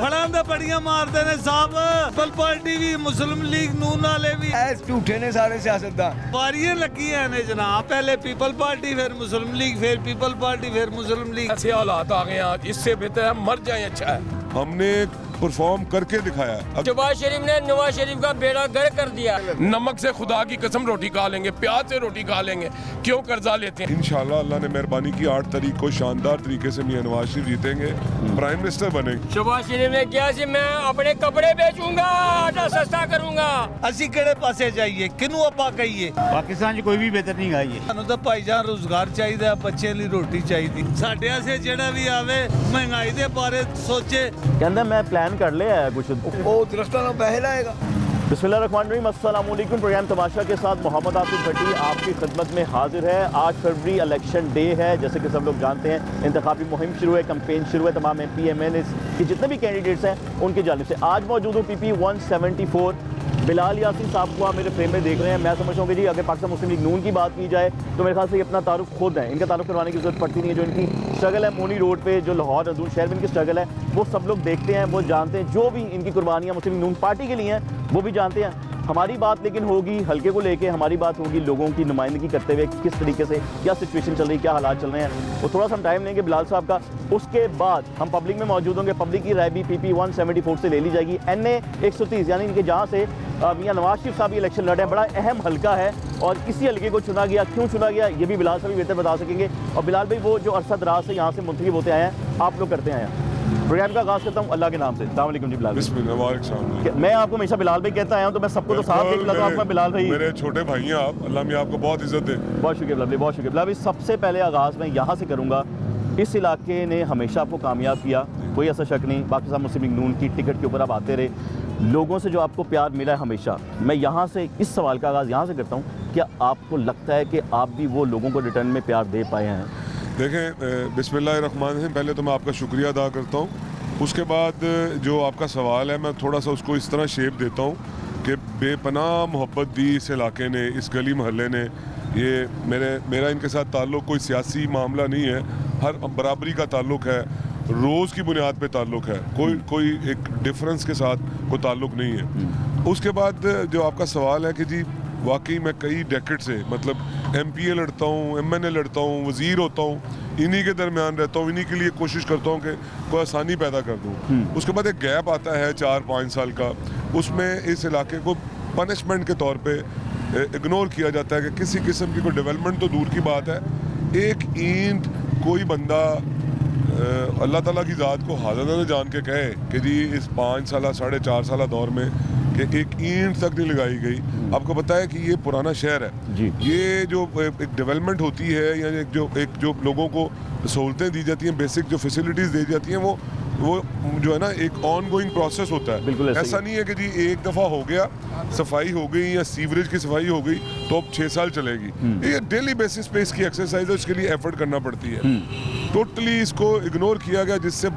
फड़ा तो बड़ियां मारते ने साहब, पीपल पार्टी भी, मुस्लिम लीग, नून वाले भी झूठे ने सारे सियासतदान। वारियां लगी ने जनाब, पहले पीपल पार्टी, फिर मुस्लिम लीग, फिर पीपल पार्टी, फिर मुस्लिम लीग। ऐसे हालात आ गए आज, इससे बेहतर है मर जाए अच्छा है। हमने परफॉर्म करके दिखाया। अब शहबाज शरीफ ने नवाज शरीफ का बेड़ा गर्क कर दिया। नमक से खुदा की कसम रोटी खा लेंगे, प्याज से रोटी खा लेंगे, क्यों कर्जा लेते हैं। इंशाल्लाह अल्लाह ने मेहरबानी की 8 तारीख को शानदार तरीके से मियां नवाज शरीफ जीतेंगे, प्राइम मिनिस्टर बनेंगे। शहबाज शरीफ ने किया कि मैं अपने कपड़े बेचूंगा, आटा सस्ता करूंगा। ਅਸੀਂ ਕਿਹੜੇ ਪਾਸੇ ਜਾਈਏ, ਕਿਹਨੂੰ ਆਪਾਂ ਕਹੀਏ। ਪਾਕਿਸਤਾਨ 'ਚ ਕੋਈ ਵੀ ਬਿਹਤਰ ਨਹੀਂ ਗਾਈ ਹੈ। ਸਾਨੂੰ ਤਾਂ ਭਾਈਜਾਨ ਰੋਜ਼ਗਾਰ ਚਾਹੀਦਾ, ਬੱਚਿਆਂ ਲਈ ਰੋਟੀ ਚਾਹੀਦੀ। ਸਾਡੇ ਆਸੇ ਜਿਹੜਾ ਵੀ ਆਵੇ ਮਹਿੰਗਾਈ ਦੇ ਬਾਰੇ ਸੋਚੇ। कहता मैं प्लान कर लिया है कुछ। वो दरख्तों में पैसे लाएगा। बिस्मिल्लाहिर्रहमानिर्रहीम, अस्सलाम वालेकुम। प्रोग्राम तमाशा के साथ मोहम्मद आसिफ भट्टी आपकी खिदमत में हाजिर है। 8 फरवरी इलेक्शन डे है, जैसे कि सब लोग जानते हैं। इंतखाबी मुहिम शुरू है, कैंपेन शुरू है। तमाम MPMN के जितने भी कैंडिडेट्स हैं उनकी जानिब से आज मौजूद हूँ PP 174 बिलाल यासीन साहब को आप मेरे फ्रेम में देख रहे हैं। मैं समझता हूँ कि जी अगर पाकिस्तान मुस्लिम लीग नून की बात की जाए तो मेरे ख्याल से ये अपना तारुफ खुद है, इनका तारुफ करवाने की जरूरत पड़ती नहीं है। जो इनकी स्ट्रगल है मोनी रोड पे, जो लाहौर अदूल शहर में इनकी स्ट्रगल है, वो सब लोग देखते हैं, वो जानते हैं। जो भी इनकी कुर्बानियाँ मुस्लिम लीग नून पार्टी के लिए हैं वो भी जानते हैं। हमारी बात लेकिन होगी हल्के को लेके, हमारी बात होगी लोगों की नुमाइंदगी करते हुए किस तरीके से क्या सिचुएशन चल रही है, क्या हालात चल रहे हैं। वो थोड़ा सा हम टाइम लेंगे बिलाल साहब का। उसके बाद हम पब्लिक में मौजूद होंगे, पब्लिक की राय भी PP 174 से ले ली जाएगी। NA 130 यानी कि जहाँ से मियां नवाज शरीफ साहब इलेक्शन लड़े हैं, बड़ा अहम हल्का है और इसी हल्के को चुना गया। क्यों चुना गया ये भी बिलाल साहब बेहतर बता सकेंगे। और बिलाल भाई वो जो अरसा दराज से यहाँ से मुंतखब होते आए हैं, आप लोग करते आए हैं। प्रोग्राम का आगाज़ करता हूँ अल्लाह के नाम से। अस्सलाम वालेकुम जी बिलाल। बिस्मिल्लाह वालेकुम सलाम। मैं आपको हमेशा बिलाल भाई कहता आया हूँ, तो मैं सबको तो साफ देख लगा आपका बिलाल भाई। मेरे छोटे भाई हैं आप, अल्लाह में आपको बहुत इज्जत दे। बहुत शुक्रिया बिलाल भाई, बहुत शुक्रिया बिलाल भाई। सबसे पहले आगाज़ मैं यहाँ से करूँगा, इस इलाके ने हमेशा आपको कामयाब किया, कोई ऐसा शक नहीं। पाकिस्तान मुस्लिम लीग नून की टिकट के ऊपर आप आते रहे, लोगों से जो आपको प्यार मिला है हमेशा। मैं यहाँ से इस सवाल का आगाज़ यहाँ से करता हूँ, क्या आपको लगता है कि आप भी वो लोगों को रिटर्न में प्यार दे पाए हैं? देखें, बिस्मिल्लाहिर्रहमानिर्रहीम, पहले तो मैं आपका शुक्रिया अदा करता हूँ। उसके बाद जो आपका सवाल है मैं थोड़ा सा उसको इस तरह शेप देता हूँ कि बेपनाह मोहब्बत दी इस इलाके ने, इस गली मोहल्ले ने। ये मेरा इनके साथ ताल्लुक़ कोई सियासी मामला नहीं है, हर बराबरी का ताल्लुक़ है, रोज़ की बुनियाद पे ताल्लुक़ है, कोई एक डिफरेंस के साथ कोई ताल्लुक़ नहीं है। उसके बाद जो आपका सवाल है कि जी वाकई मैं कई डेकेड से मतलब MPA लड़ता हूँ, MNA लड़ता हूँ, वज़ीर होता हूँ, इन्हीं के दरमियान रहता हूँ, इन्हीं के लिए कोशिश करता हूँ कि कोई आसानी पैदा कर दूँ। उसके बाद एक गैप आता है 4-5 साल का, उसमें इस इलाके को पनिशमेंट के तौर पे इग्नोर किया जाता है कि किसी किस्म की कोई डेवलपमेंट तो दूर की बात है, एक ईंट कोई बंदा अल्लाह ताला की ज़ात को हाज़िर न जान के कहे कि जी इस 5 साल 4.5 साल दौर में कि एक ईंट तक नहीं लगाई गई। आपको पता है कि ये पुराना शहर है जी। ये जो एक डेवलपमेंट होती है या एक जो लोगों को सहूलतें दी जाती हैं, बेसिक जो फैसिलिटीज़ दी जाती हैं, वो जो है ना एक ऑन गोइंग प्रोसेस होता है। बिल्कुल ऐसा नहीं है कि जी एक दफ़ा हो गया, सफाई हो गई या सीवरेज की सफाई हो गई तो अब 6 साल चलेगी। ये डेली बेसिस पे इसकी एक्सरसाइज है, उसके लिए एफर्ट करना पड़ती है। टोटली इसको इग्नोर किया गया, जिससे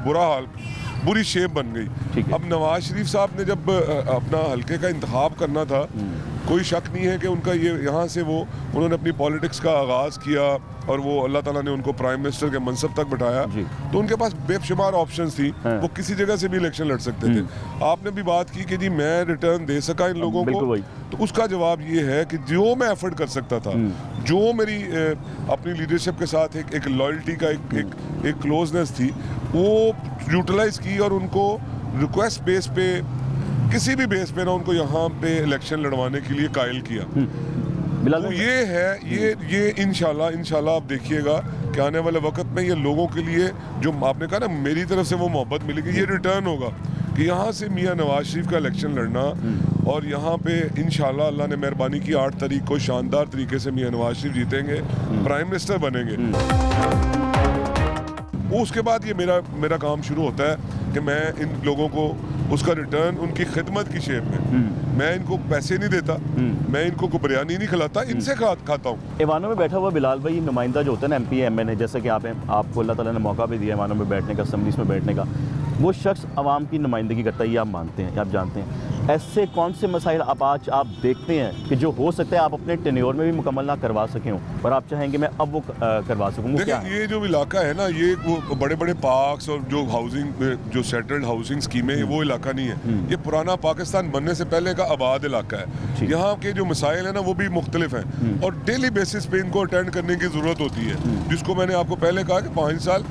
बुरी शेप बन गई। अब नवाज शरीफ साहब ने जब अपना हल्के का इंतखाब करना था, कोई शक नहीं है कि उनका ये यहाँ से उन्होंने अपनी पॉलिटिक्स का आगाज़ किया और वो अल्लाह ताला ने उनको प्राइम मिनिस्टर के मनसब तक बिठाया, तो उनके पास बेशुमार ऑप्शंस थी, वो किसी जगह से भी इलेक्शन लड़ सकते थे। आपने भी बात की कि जी मैं रिटर्न दे सका इन लोगों को, तो उसका जवाब ये है कि जो मैं एफर्ट कर सकता था, जो मेरी अपनी लीडरशिप के साथ एक लॉयल्टी का एक क्लोजनेस थी, वो यूटिलाइज की और उनको रिक्वेस्ट बेस पे, किसी भी बेस पे ना उनको यहाँ पे इलेक्शन लड़वाने के लिए कायल किया। तो ये है, ये इंशाल्लाह आप देखिएगा कि आने वाले वक्त में ये लोगों के लिए जो आपने कहा ना मेरी तरफ से वो मोहब्बत मिलेगी, ये रिटर्न होगा कि यहाँ से मियां नवाज शरीफ का इलेक्शन लड़ना और यहाँ पे इंशाल्लाह अल्लाह ने मेहरबानी की 8 तारीख को शानदार तरीके से मियां नवाज शरीफ जीतेंगे, प्राइम मिनिस्टर बनेंगे। उसके बाद ये मेरा काम शुरू होता है कि मैं इन लोगों को उसका रिटर्न उनकी खिदमत की शेप में, मैं इनको पैसे नहीं देता, मैं इनको को बिरयानी नहीं खिलाता, इनसे खाता हूँ। ईवानों में बैठा हुआ बिलाल भाई नुमाइंदा जो होता है ना MPA MNA, जैसे कि आप हैं, आपको अल्लाह ताला ने मौका भी दिया ईवानों में बैठने का, असम्बलीज में बैठने का, वो शख्स आवाम की नुमाइंदगी करता है, ये आप मानते हैं, आप जानते हैं। ऐसे कौन से मसाइल आज आप देखते हैं कि जो हो सकता है आप अपने टेन्योर में भी मुकम्मल ना करवा सके हो और आप चाहेंगे मैं अब वो करवा सकूँ, वो क्या है? देखिए, ये जो इलाका है ना, ये वो बड़े बड़े पार्क्स और जो हाउसिंग, जो सेटल्ड हाउसिंग स्कीमें, वो इलाका नहीं है। ये पुराना पाकिस्तान बनने से पहले का आबाद इलाका है। यहाँ के जो मसाइल है ना, वो भी मुख्तलिफ हैं और डेली बेसिस पे इनको अटेंड करने की ज़रूरत होती है, जिसको मैंने आपको पहले कहा कि 5 साल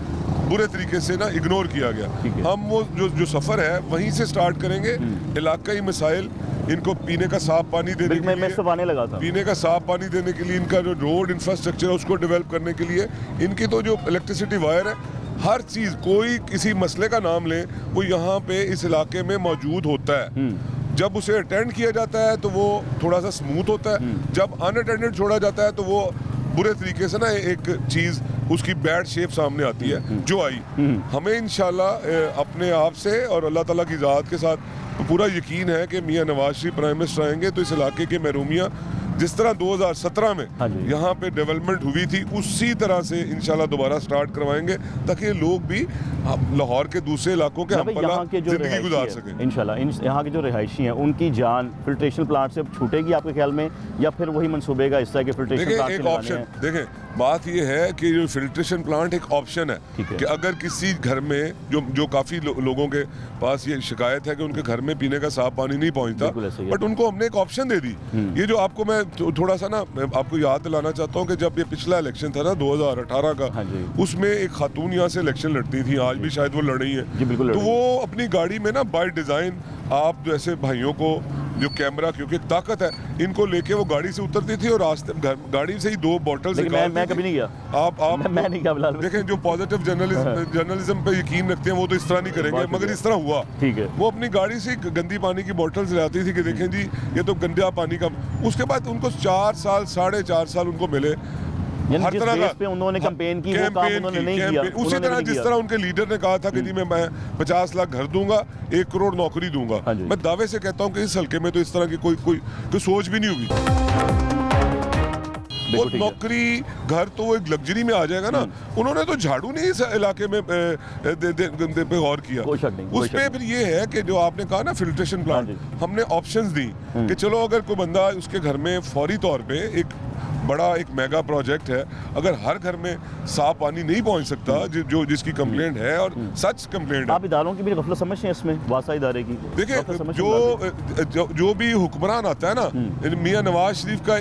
बुरे तरीके से ना इग्नोर किया गया। हम वो जो सफ़र है वहीं से स्टार्ट करेंगे। इलाकाई मसाइल, इनको पीने का साफ पानी देने के लिए, आने लगा था, पीने का साफ पानी देने के लिए, इनका जो रोड इंफ्रास्ट्रक्चर है उसको डेवलप करने के लिए, इनकी तो जो इलेक्ट्रिसिटी वायर है, हर चीज़, कोई किसी मसले का नाम ले वो यहाँ पे इस इलाके में मौजूद होता है। जब उसे अटेंड किया जाता है तो वो थोड़ा सा स्मूथ होता है, जब अनअटेंडेड छोड़ा जाता है तो वो बुरे तरीके से ना एक चीज़, उसकी बैड शेप सामने आती है जो आई। हमें इंशाल्लाह अपने आप से और अल्लाह ताला की ज़ात के साथ पूरा यकीन है कि मियां नवाज शरीफ प्राइम मिनिस्टर आएंगे तो इस इलाके के महरूमियाँ जिस तरह 2017 में यहाँ पे डेवलपमेंट हुई थी, उसी तरह से इंशाल्लाह दोबारा स्टार्ट करवाएंगे ताकि लोग भी लाहौर के दूसरे इलाकों के हमपला जिंदगी गुजार सकें। इंशाल्लाह यहाँ के जो रिहायशी हैं उनकी जान फिल्ट्रेशन प्लांट से छूटेगी आपके ख्याल में, या फिर वही मनसूबे का हिस्सा है कि फिल्ट्रेशन प्लांट एक ऑप्शन देखें, बात ये है कि जो फिल्ट्रेशन प्लांट एक ऑप्शन है कि अगर किसी घर में जो काफ़ी लोगों के पास ये शिकायत है कि उनके घर में पीने का साफ पानी नहीं पहुंचता, बट उनको हमने एक ऑप्शन दे दी। ये जो आपको मैं थोड़ा सा ना आपको याद दिलाना चाहता हूँ कि जब ये पिछला इलेक्शन था ना 2018 का, उसमें एक खातून यहाँ से इलेक्शन लड़ती थी, आज भी शायद वो लड़ रही है, तो वो अपनी गाड़ी में ना बाय डिज़ाइन, आप जैसे भाइयों को जो कैमरा, क्योंकि ताकत है, इनको लेके वो गाड़ी से उतरती थी और रास्ते गाड़ी से ही 2 बॉटल्स निकालती मैं कभी नहीं गया। आप मैं नहीं गया। देखें, जो पॉजिटिव जर्नलिज्म पे यकीन रखते हैं वो तो इस तरह नहीं करेंगे, मगर इस तरह हुआ। ठीक है, वो अपनी गाड़ी से गंदी पानी की बॉटल्स ले आती थी कि देखें जी ये तो गंदा पानी का। उसके बाद उनको 4 साल 4.5 साल उनको मिले, हर तरह का पे उन्होंने कैंपेन की, वो काम उन्होंने नहीं किया। उसी तरह जिस तरह उनके लीडर ने कहा था कि जी मैं 50 लाख घर दूंगा, 1 करोड़ नौकरी दूंगा, मैं दावे से कहता हूं कि इस हल्के में तो इस तरह की कोई सोच भी नहीं होगी। वो नौकरी घर तो वो एक लग्जरी में आ जाएगा ना। उन्होंने तो झाड़ू नहीं इस इलाके में पे गौर किया। उस पे फिर ये है कि जो आपने कहा ना फिल्ट्रेशन प्लांट, हमने ऑप्शंस दी कि चलो अगर कोई बंदा उसके घर में फौरी तौर पे एक बड़ा एक मेगा प्रोजेक्ट है, अगर हर घर में साफ पानी नहीं पहुंच सकता, जो जिसकी कंप्लेंट है और सच कंप्लेंट है, आप इदारों की भी गफलत समझते हैं इसमें, वासा इदारे की? देखिए, जो भी हुक्मरान आता है ना, मियां नवाज शरीफ का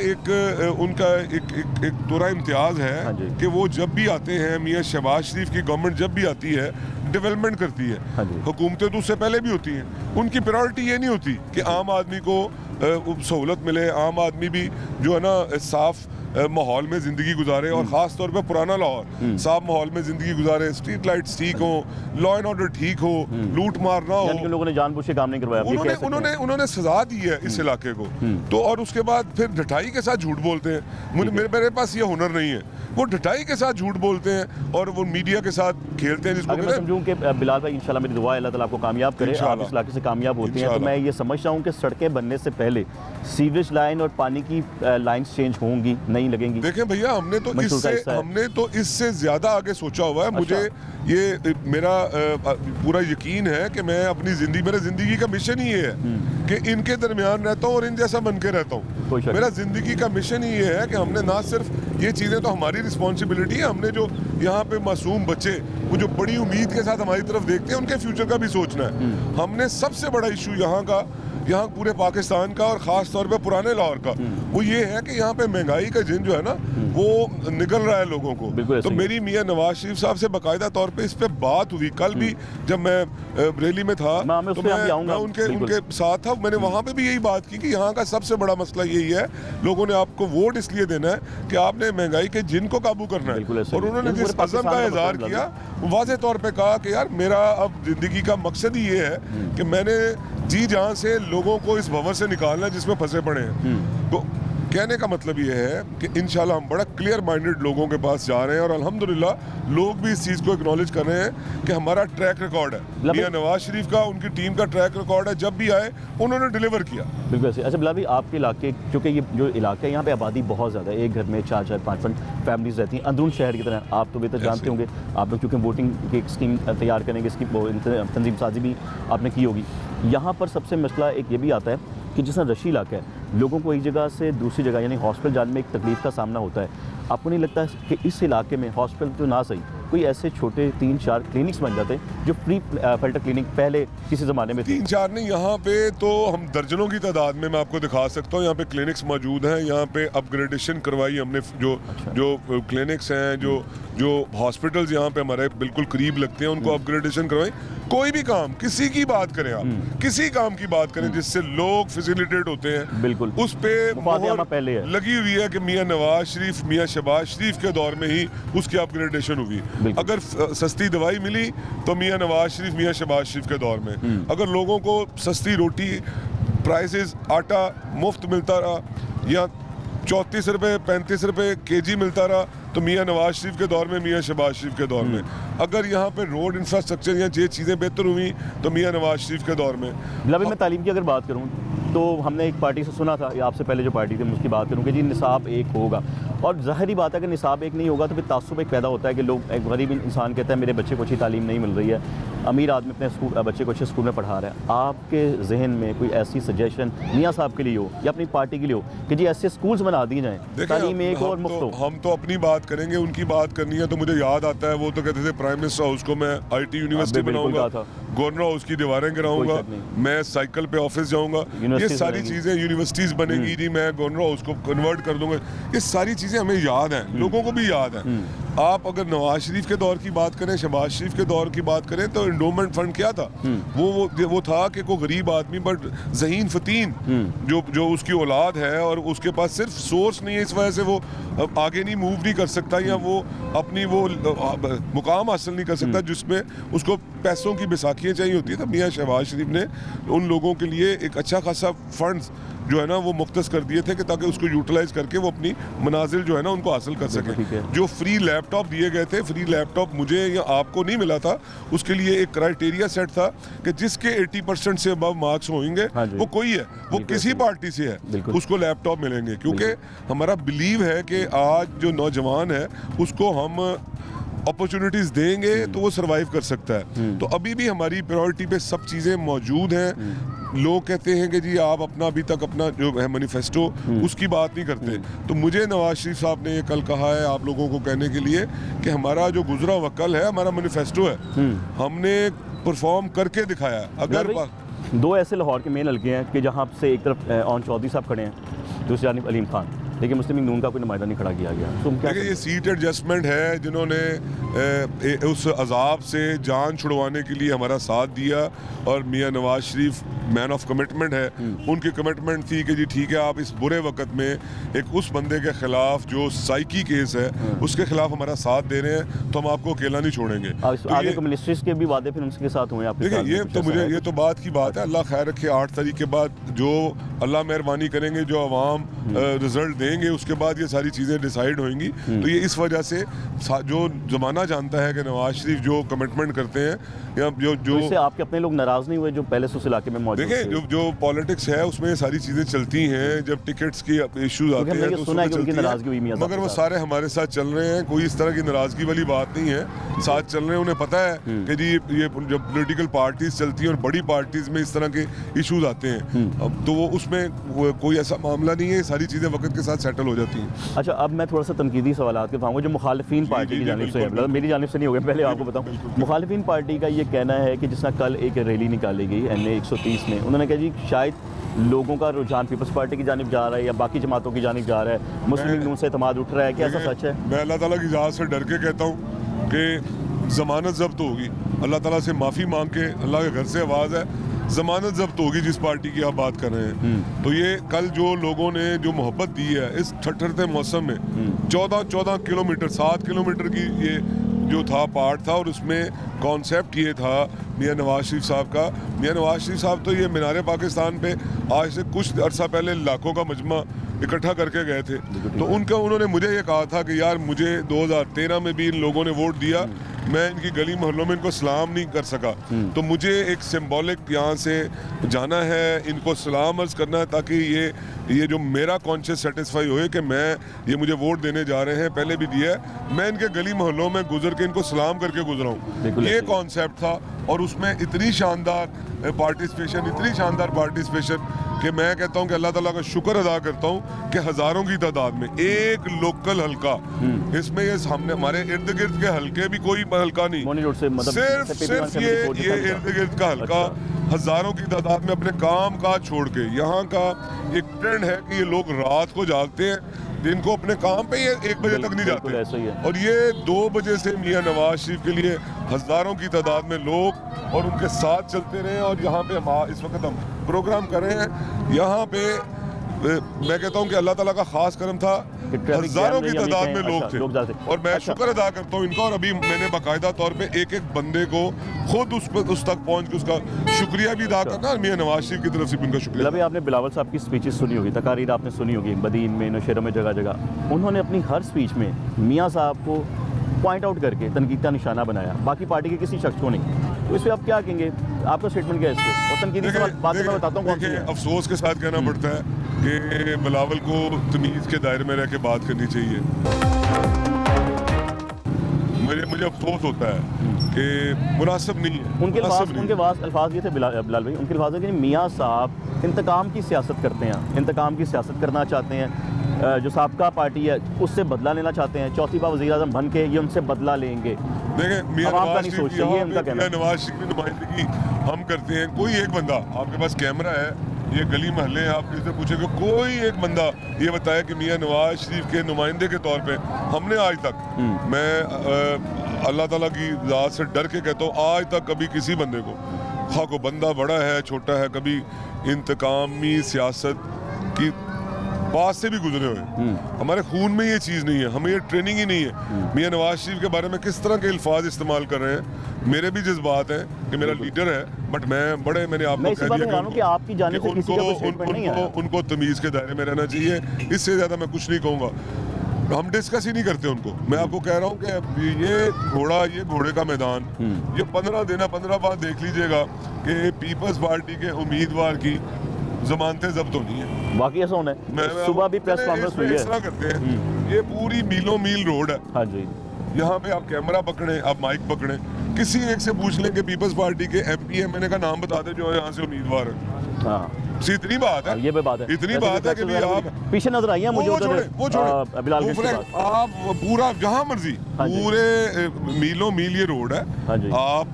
उनका एक तोरा इम्तियाज है कि वो जब भी आते हैं, मियां शहबाज शरीफ की गवर्नमेंट जब भी आती है डेवलपमेंट करती है। हुकूमतें तो उससे पहले भी होती हैं, उनकी प्रायोरिटी ये नहीं होती कि आम आदमी को सहूलत मिले, आम आदमी भी जो है ना साफ माहौल में ज़िंदगी गुजारे, और ख़ास तौर पे पुराना लाहौर साफ माहौल में ज़िंदगी गुजारे, स्ट्रीट लाइट्स ठीक हो, लॉ एंड ऑर्डर ठीक हो, लूट मार ना हो। लोगों ने जानबूझ के काम नहीं करवाया, उन्होंने सजा दी है इस इलाके को। तो और उसके बाद फिर ढटाई के साथ झूठ बोलते हैं। मेरे पास ये हुनर नहीं है, वो ढटाई के साथ झूठ बोलते हैं और वो मीडिया के साथ खेलते हैं, जिसको मैं समझूं कि बिलाल भाई इंशाल्लाह मेरी दुआ है अल्लाह ताला आपको कामयाब करे, आप इस इलाके से कामयाब होते हैं, तो मैं ये समझता हूँ कि सड़कें बनने से पहले सीवरेज लाइन और पानी की लाइन्स चेंज होंगी, नहीं लगेंगी। देखें भैया, हमने तो इससे ज्यादा आगे सोचा हुआ है। मुझे ये मेरा पूरा यकीन है कि मैं अपनी मेरा जिंदगी का मिशन ही ये है कि इनके दरमियान रहता हूँ और इन जैसा बन के रहता हूँ। मेरा जिंदगी का मिशन ही ये है कि हमने ना सिर्फ ये चीज़ें, तो हमारी रिस्पॉन्सिबिलिटी है, हमने जो यहाँ पे मासूम बच्चे वो जो बड़ी उम्मीद के साथ हमारी तरफ देखते हैं, उनके फ्यूचर का भी सोचना है। हमने सबसे बड़ा इशू यहाँ पूरे पाकिस्तान का और ख़ास तौर पे पुराने लाहौर का वो ये है कि यहाँ पे महंगाई का जिन जो है ना वो निगल रहा है लोगों को। तो मेरी मियां नवाज शरीफ साहब से बाकायदा तौर पे इस पे बात हुई। कल भी जब मैं बरेली में था तो मैं उनके साथ था, मैंने वहाँ पे भी यही बात की कि यहाँ का सबसे बड़ा मसला यही है, लोगों ने आपको वोट इसलिए देना है कि आपने महंगाई के जिन को काबू करना है। और उन्होंने जिस अज़म का इज़हार किया, वाज़े तौर पर कहा कि यार मेरा अब ज़िंदगी का मकसद ही ये है कि मैंने जी जान से लोगों को इस भंवर से निकालना है जिसमें फंसे पड़े हैं। तो कहने का मतलब ये है कि इंशाल्लाह हम बड़ा क्लियर माइंडेड लोगों के पास जा रहे हैं और अल्हम्दुलिल्लाह लोग भी इस चीज़ को एक्नॉलेज कर रहे हैं कि हमारा ट्रैक रिकॉर्ड है। मियां नवाज शरीफ का, उनकी टीम का ट्रैक रिकॉर्ड है, जब भी आए उन्होंने डिलीवर किया। बिल्कुल ऐसे। अच्छा बिलाल भाई, आपके इलाके, क्योंकि ये जो इलाका है यहाँ पे आबादी बहुत ज़्यादा है, एक घर में 4-4, 5-5 फैमिलीज रहती हैं, अंदरून शहर की तरह। आप तो बेहतर जानते होंगे, आप लोग चूँकि वोटिंग की एक स्कीम तैयार करेंगे, इसकी तंजीम साजी भी आपने की होगी। यहाँ पर सबसे मसला एक ये भी आता है कि जिस तरह रशी इलाका है, लोगों को एक जगह से दूसरी जगह यानी हॉस्पिटल जाने में एक तकलीफ का सामना होता है। आपको नहीं लगता कि इस इलाके में हॉस्पिटल तो ना सही, कोई ऐसे छोटे 3-4 क्लिनिक्स बन जाते हैं जो फ्री फिल्टर क्लिनिक पहले किसी ज़माने में 3-4 नहीं, यहाँ पे तो हम दर्जनों की तादाद में मैं आपको दिखा सकता हूँ। यहाँ पे क्लिनिक्स मौजूद हैं, यहाँ पे अपग्रेडेशन करवाई हमने, जो क्लिनिक्स हैं, जो हॉस्पिटल्स यहाँ पे हमारे बिल्कुल करीब लगते हैं, उनको अपग्रेडेशन करवाई। कोई भी काम, किसी की बात करें आप, किसी काम की बात करें जिससे लोग फैसिलिटेट होते हैं, बिल्कुल उस पे मोहर पहले है लगी हुई है कि मियां नवाज शरीफ, मियां शहबाज शरीफ के दौर में ही उसकी अपग्रेडेशन हुई। अगर सस्ती दवाई मिली तो मियां नवाज शरीफ, मियां शहबाज शरीफ के दौर में। अगर लोगों को सस्ती रोटी, प्राइसेस, आटा मुफ्त मिलता रहा या 34 रुपये 35 रुपये केजी मिलता रहा तो मियां नवाज शरीफ के दौर में, मियां शहबाज शरीफ के दौर में। अगर यहाँ पे रोड इंफ्रास्ट्रक्चर या ये चीज़ें बेहतर हुई तो मियां नवाज शरीफ के दौर में। बिलाल, मैं तालीम की अगर बात करूँ तो हमने एक पार्टी से सुना था, या आपसे पहले जो पार्टी थी उसकी बात करूँ कि जी निसाब एक होगा, और ज़ाहिरी बात है कि निसाब एक नहीं होगा तो फिर तासुब एक पैदा होता है कि लोग, एक गरीब इंसान कहता है मेरे बच्चे को अच्छी तालीम नहीं मिल रही है, अमीर आदमी अपने बच्चे को अच्छे स्कूल में पढ़ा रहा है। आपके जहन में कोई ऐसी सजेशन मियां साहब के लिए हो या अपनी पार्टी के लिए हो कि जी ऐसे स्कूल्स बना दिए जाएँ, तालीम एक और मुफ्त हो? हम तो अपनी बात करेंगे, उनकी बात करनी है तो मुझे याद आता है वो तो कहते थे प्राइम मिनिस्टर हाउस को मैं IT यूनिवर्सिटी बनाऊंगा, गवर्नर हाउस की दीवारें गिराऊंगा, मैं साइकिल पे ऑफिस जाऊंगा, ये सारी चीज़ें यूनिवर्सिटीज़ बनेगी जी, मैं गवर्नर हाउस को कन्वर्ट कर दूंगा। ये सारी चीज़ें हमें याद हैं, लोगों को भी याद है। आप अगर नवाज शरीफ के दौर की बात करें, शहबाज शरीफ के दौर की बात करें तो एंडोमेंट फंड क्या था? वो था कि कोई गरीब आदमी बट ज़हीन फतीन जो उसकी औलाद है और उसके पास सिर्फ सोर्स नहीं है, इस वजह से वो आगे नहीं मूव नहीं कर सकता या वो अपनी वो मुकाम हासिल नहीं कर सकता जिसमें उसको पैसों की बैसाखियाँ चाहिए होती है। तो मियां शहबाज शरीफ ने उन लोगों के लिए एक अच्छा खासा फंड्स जो है ना वो मुख्तस कर दिए थे कि ताकि उसको यूटिलाइज करके वो अपनी मनाजिल जो है ना उनको हासिल कर सके। जो फ्री लैपटॉप दिए गए थे, फ्री लैपटॉप मुझे या आपको नहीं मिला था, उसके लिए एक क्राइटेरिया सेट था कि जिसके 80% से अबव मार्क्स होंगे वो कोई है, वो किसी पार्टी से है, उसको लैपटॉप मिलेंगे। क्योंकि हमारा बिलीव है कि आज जो नौजवान है उसको हम अपॉर्चुनिटीज देंगे तो वो सरवाइव कर सकता है। तो अभी भी हमारी प्रायोरिटी पे सब चीज़ें मौजूद हैं। लोग कहते हैं कि जी आप अपना अभी तक अपना जो है मैनिफेस्टो उसकी बात नहीं करते, तो मुझे नवाज शरीफ साहब ने ये कल कहा है आप लोगों को कहने के लिए कि हमारा जो गुजरा हुआ कल है हमारा मैनिफेस्टो है, हमने परफॉर्म करके दिखाया। अगर दो ऐसे लाहौर के मेन हल्के हैं कि जहाँ से एक तरफ ओन चौधरी साहब खड़े हैं, दूसरी जानिब अलीम खान, लेकिन मुस्लिम लीग नून का कोई नुमाइंदा नहीं खड़ा किया गया। तो देखिए ये सीट एडजस्टमेंट है, जिन्होंने उस अजाब से जान छुड़वाने के लिए हमारा साथ दिया, और मियां Nawaz Sharif man of commitment है, उनकी कमिटमेंट थी कि जी ठीक है आप इस बुरे वक्त में एक उस बंदे के खिलाफ जो साइकी केस है उसके खिलाफ हमारा साथ दे रहे हैं तो हम आपको अकेला नहीं छोड़ेंगे। तो आगे मिनिस्ट्रीज के भी वादे फिर उनके साथ हुए आपके? देखिए ये तो मुझे ये तो बात की बात है, अल्लाह खैर रखे। 8 तारीख के बाद जो अल्लाह मेहरबानी करेंगे, जो अवाम रिजल्ट देंगे उसके बाद ये सारी चीज़ें डिसाइड होंगी। तो ये इस वजह से जो ज़माना जानता है कि नवाज शरीफ जो कमिटमेंट करते हैं या जो इससे आपके अपने लोग नाराज़ नहीं हुए जो पहले से उस इलाके में मौजूद थे? देखिए जो पॉलिटिक्स है उसमें ये सारी चीज़ें चलती हैं, जब टिकट्स की इश्यूज आते हैं तो उसमें चलती है, मगर वो सारे हमारे साथ चल रहे हैं, कोई इस तरह की नाराज़गी वाली बात नहीं है, साथ चल रहे हैं। उन्हें पता है कि जी ये जब पोलिटिकल पार्टीज चलती हैं और बड़ी पार्टीज में इस तरह के इशूज आते हैं तो वो उसमें कोई ऐसा मामला नहीं है, सारी चीज़ें वक्त के साथ सेटल हो जाती हैं। अच्छा, अब मैं थोड़ा सा तनकीदी सवाल के पाऊँगा जो मुखालिफिन पार्टी की जानिब से, मतलब मेरी जानिब से नहीं हो गया, पहले आपको बताऊँ। मुखालिफिन पार्टी का ये कहना है कि जिस तरह कल एक रैली निकाली गई NA 130 में, उन्होंने कहा जी शायद लोगों का रुझान पीपल्स पार्टी की जानिब जा रहा है या बाकी जमातों की जानिब जा रहा है, मुस्लिम लीग नून से एतमाद उठ रहा है, क्या ऐसा सच है? मैं अल्लाह ताला की ज़ात से डर के कहता हूँ कि ज़मानत ज़ब्त होगी, अल्लाह ताला से माफ़ी मांग के, अल्लाह के घर से आवाज़ है, ज़मानत ज़ब्त होगी जिस पार्टी की आप बात कर रहे हैं। तो ये कल जो लोगों ने जो मोहब्बत दी है इस ठठरते मौसम में, 14 किलोमीटर 7 किलोमीटर की ये जो था पार्ट था, और उसमें कॉन्सेप्ट ये था मियां नवाज शरीफ साहब का। मियां नवाज शरीफ साहब तो ये मीनार पाकिस्तान पे आज से कुछ अरसा पहले लाखों का मजमा इकट्ठा करके गए थे। तो उन्होंने मुझे ये कहा था कि यार मुझे 2013 में भी इन लोगों ने वोट दिया, मैं इनकी गली मोहल्लों में इनको सलाम नहीं कर सका, तो मुझे एक सिंबॉलिक यहाँ से जाना है, इनको सलाम अर्ज करना है, ताकि ये जो मेरा कॉन्शियस सेटिस्फाई होए कि ये मुझे वोट देने जा रहे हैं, पहले भी दिया है, मैं इनके गली मोहल्लों में गुजर के इनको सलाम करके गुजरा हूँ। ये कॉन्सेप्ट था और उसमें इतनी शानदार पार्टिसिपेशन कि मैं कहता हूँ कि अल्लाह ताला का शुक्र अदा करता हूँ कि हज़ारों की तादाद में एक लोकल हल्का, इसमें ये सामने हमारे इर्द गिर्द के हल्के भी कोई हल्का नहीं, सिर्फ ये इर्द गिर्द का हल्का हज़ारों की तादाद में अपने काम काज छोड़ के, यहाँ का एक ट्रेंड है कि ये लोग रात को जागते हैं, दिन को अपने काम पे ये 1 बजे तक नहीं जाते, और ये 2 बजे से मियां नवाज शरीफ के लिए हज़ारों की तादाद में लोग और उनके साथ चलते रहे। और यहाँ पे इस वक्त हम प्रोग्राम कर रहे हैं, यहाँ पे मैं कहता हूँ कि अल्लाह ताला का खास करम था, हज़ारों की तादाद में लोग थे, और मैं शुक्र अदा करता हूँ इनका। और अभी मैंने बाकायदा तौर पे एक एक बंदे को खुद उस तक पहुँच के उसका शुक्रिया भी अदा करना, मियां नवाज शरीफ की तरफ से भी उनका शुक्रिया। अभी आपने बिलावल साहब की स्पीचेस सुनी होगी, तकारीर आपने सुनी होगी, बदीन में, नौशेरों में, जगह जगह उन्होंने अपनी हर स्पीच में मियाँ साहब को पॉइंट आउट करके तनकीद का निशाना बनाया, बाकी पार्टी के किसी शख्स को नहीं। तो इस पर आप क्या कहेंगे, आपका स्टेटमेंट क्या है इस पर? और तनकीदी बातें मैं बताता हूँ कौन सी हैं। अफसोस के साथ कहना पड़ता है कि बिलावल को तमीज़ के दायरे में रह के बात करनी चाहिए। मुझे अफसोस होता है कि मुनासिब नहीं है। उनके अल्फाज ये थे बिलाल भाई, उनके अल्फाज है कि मियाँ साहब इंतकाम की सियासत करते हैं, इंतकाम की सियासत करना चाहते हैं, जो साबका पार्टी है उससे बदला लेना चाहते हैं, चौथी बार वज़ीर आज़म बन के ये उनसे बदला लेंगे। देखें, मियां नवाज शरीफ की नुमाइंदगी हम करते हैं। कोई एक बंदा, आपके पास कैमरा है, ये गली महल्ले हैं, आप किसी से पूछेंगे, कोई एक बंदा ये बताया कि मियां नवाज शरीफ के नुमाइंदे के तौर पे हमने आज तक, मैं अल्लाह ताला की ज़ात से डर के कहता हूँ, आज तक कभी किसी बंदे को, खा को बंदा बड़ा है छोटा है, कभी इंतकामी सियासत की पास से भी गुजरे हुए, हमारे खून में ये चीज़ नहीं है, हमें ये ट्रेनिंग ही नहीं है। मियां नवाज शरीफ के बारे में किस तरह के अल्फाज इस्तेमाल कर रहे हैं, मेरे भी जज़बात हैं कि मेरा लीडर है, बट मैंने आपको कह दिया कि आपकी जाने से किसी का कोई स्टेटमेंट नहीं है। उनको तमीज़ के दायरे में रहना चाहिए, इससे ज़्यादा मैं कुछ नहीं कहूँगा। हम डिस्कस ही नहीं करते उनको। मैं आपको कह रहा हूँ कि ये घोड़े का मैदान, ये 15 दिन 15 बार देख लीजिएगा कि पीपल्स पार्टी के उम्मीदवार की जमानतें जब्त होनी है। बाकी ऐसा होना है, सुबह भी प्रेस कॉन्फ्रेंस हुई है। इस तरह करते हैं, ये पूरी मीलों मील रोड है। हाँ जी, यहाँ पे आप कैमरा पकड़े, आप माइक पकड़े, किसी एक से पूछ लें कि पीपल्स पार्टी के MP MNA का नाम बता दे जो है यहाँ से उम्मीदवार है। हाँ, इतनी बात है, ये बात है, इतनी बात है कि आप पीछे नजर आई है मुझे वो छोड़े बिलाल आप पूरा जहाँ मर्जी, पूरे मीलों मील ये रोड है। आप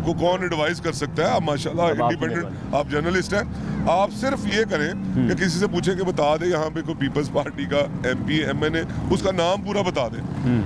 को कौन एडवाइस कर सकता है? आप माशाल्लाह इंडिपेंडेंट, आप जर्नलिस्ट हैं, आप सिर्फ ये करें कि किसी से पूछे कि बता दे यहाँ पे कोई पीपल्स पार्टी का MP MNA, उसका नाम पूरा बता दे,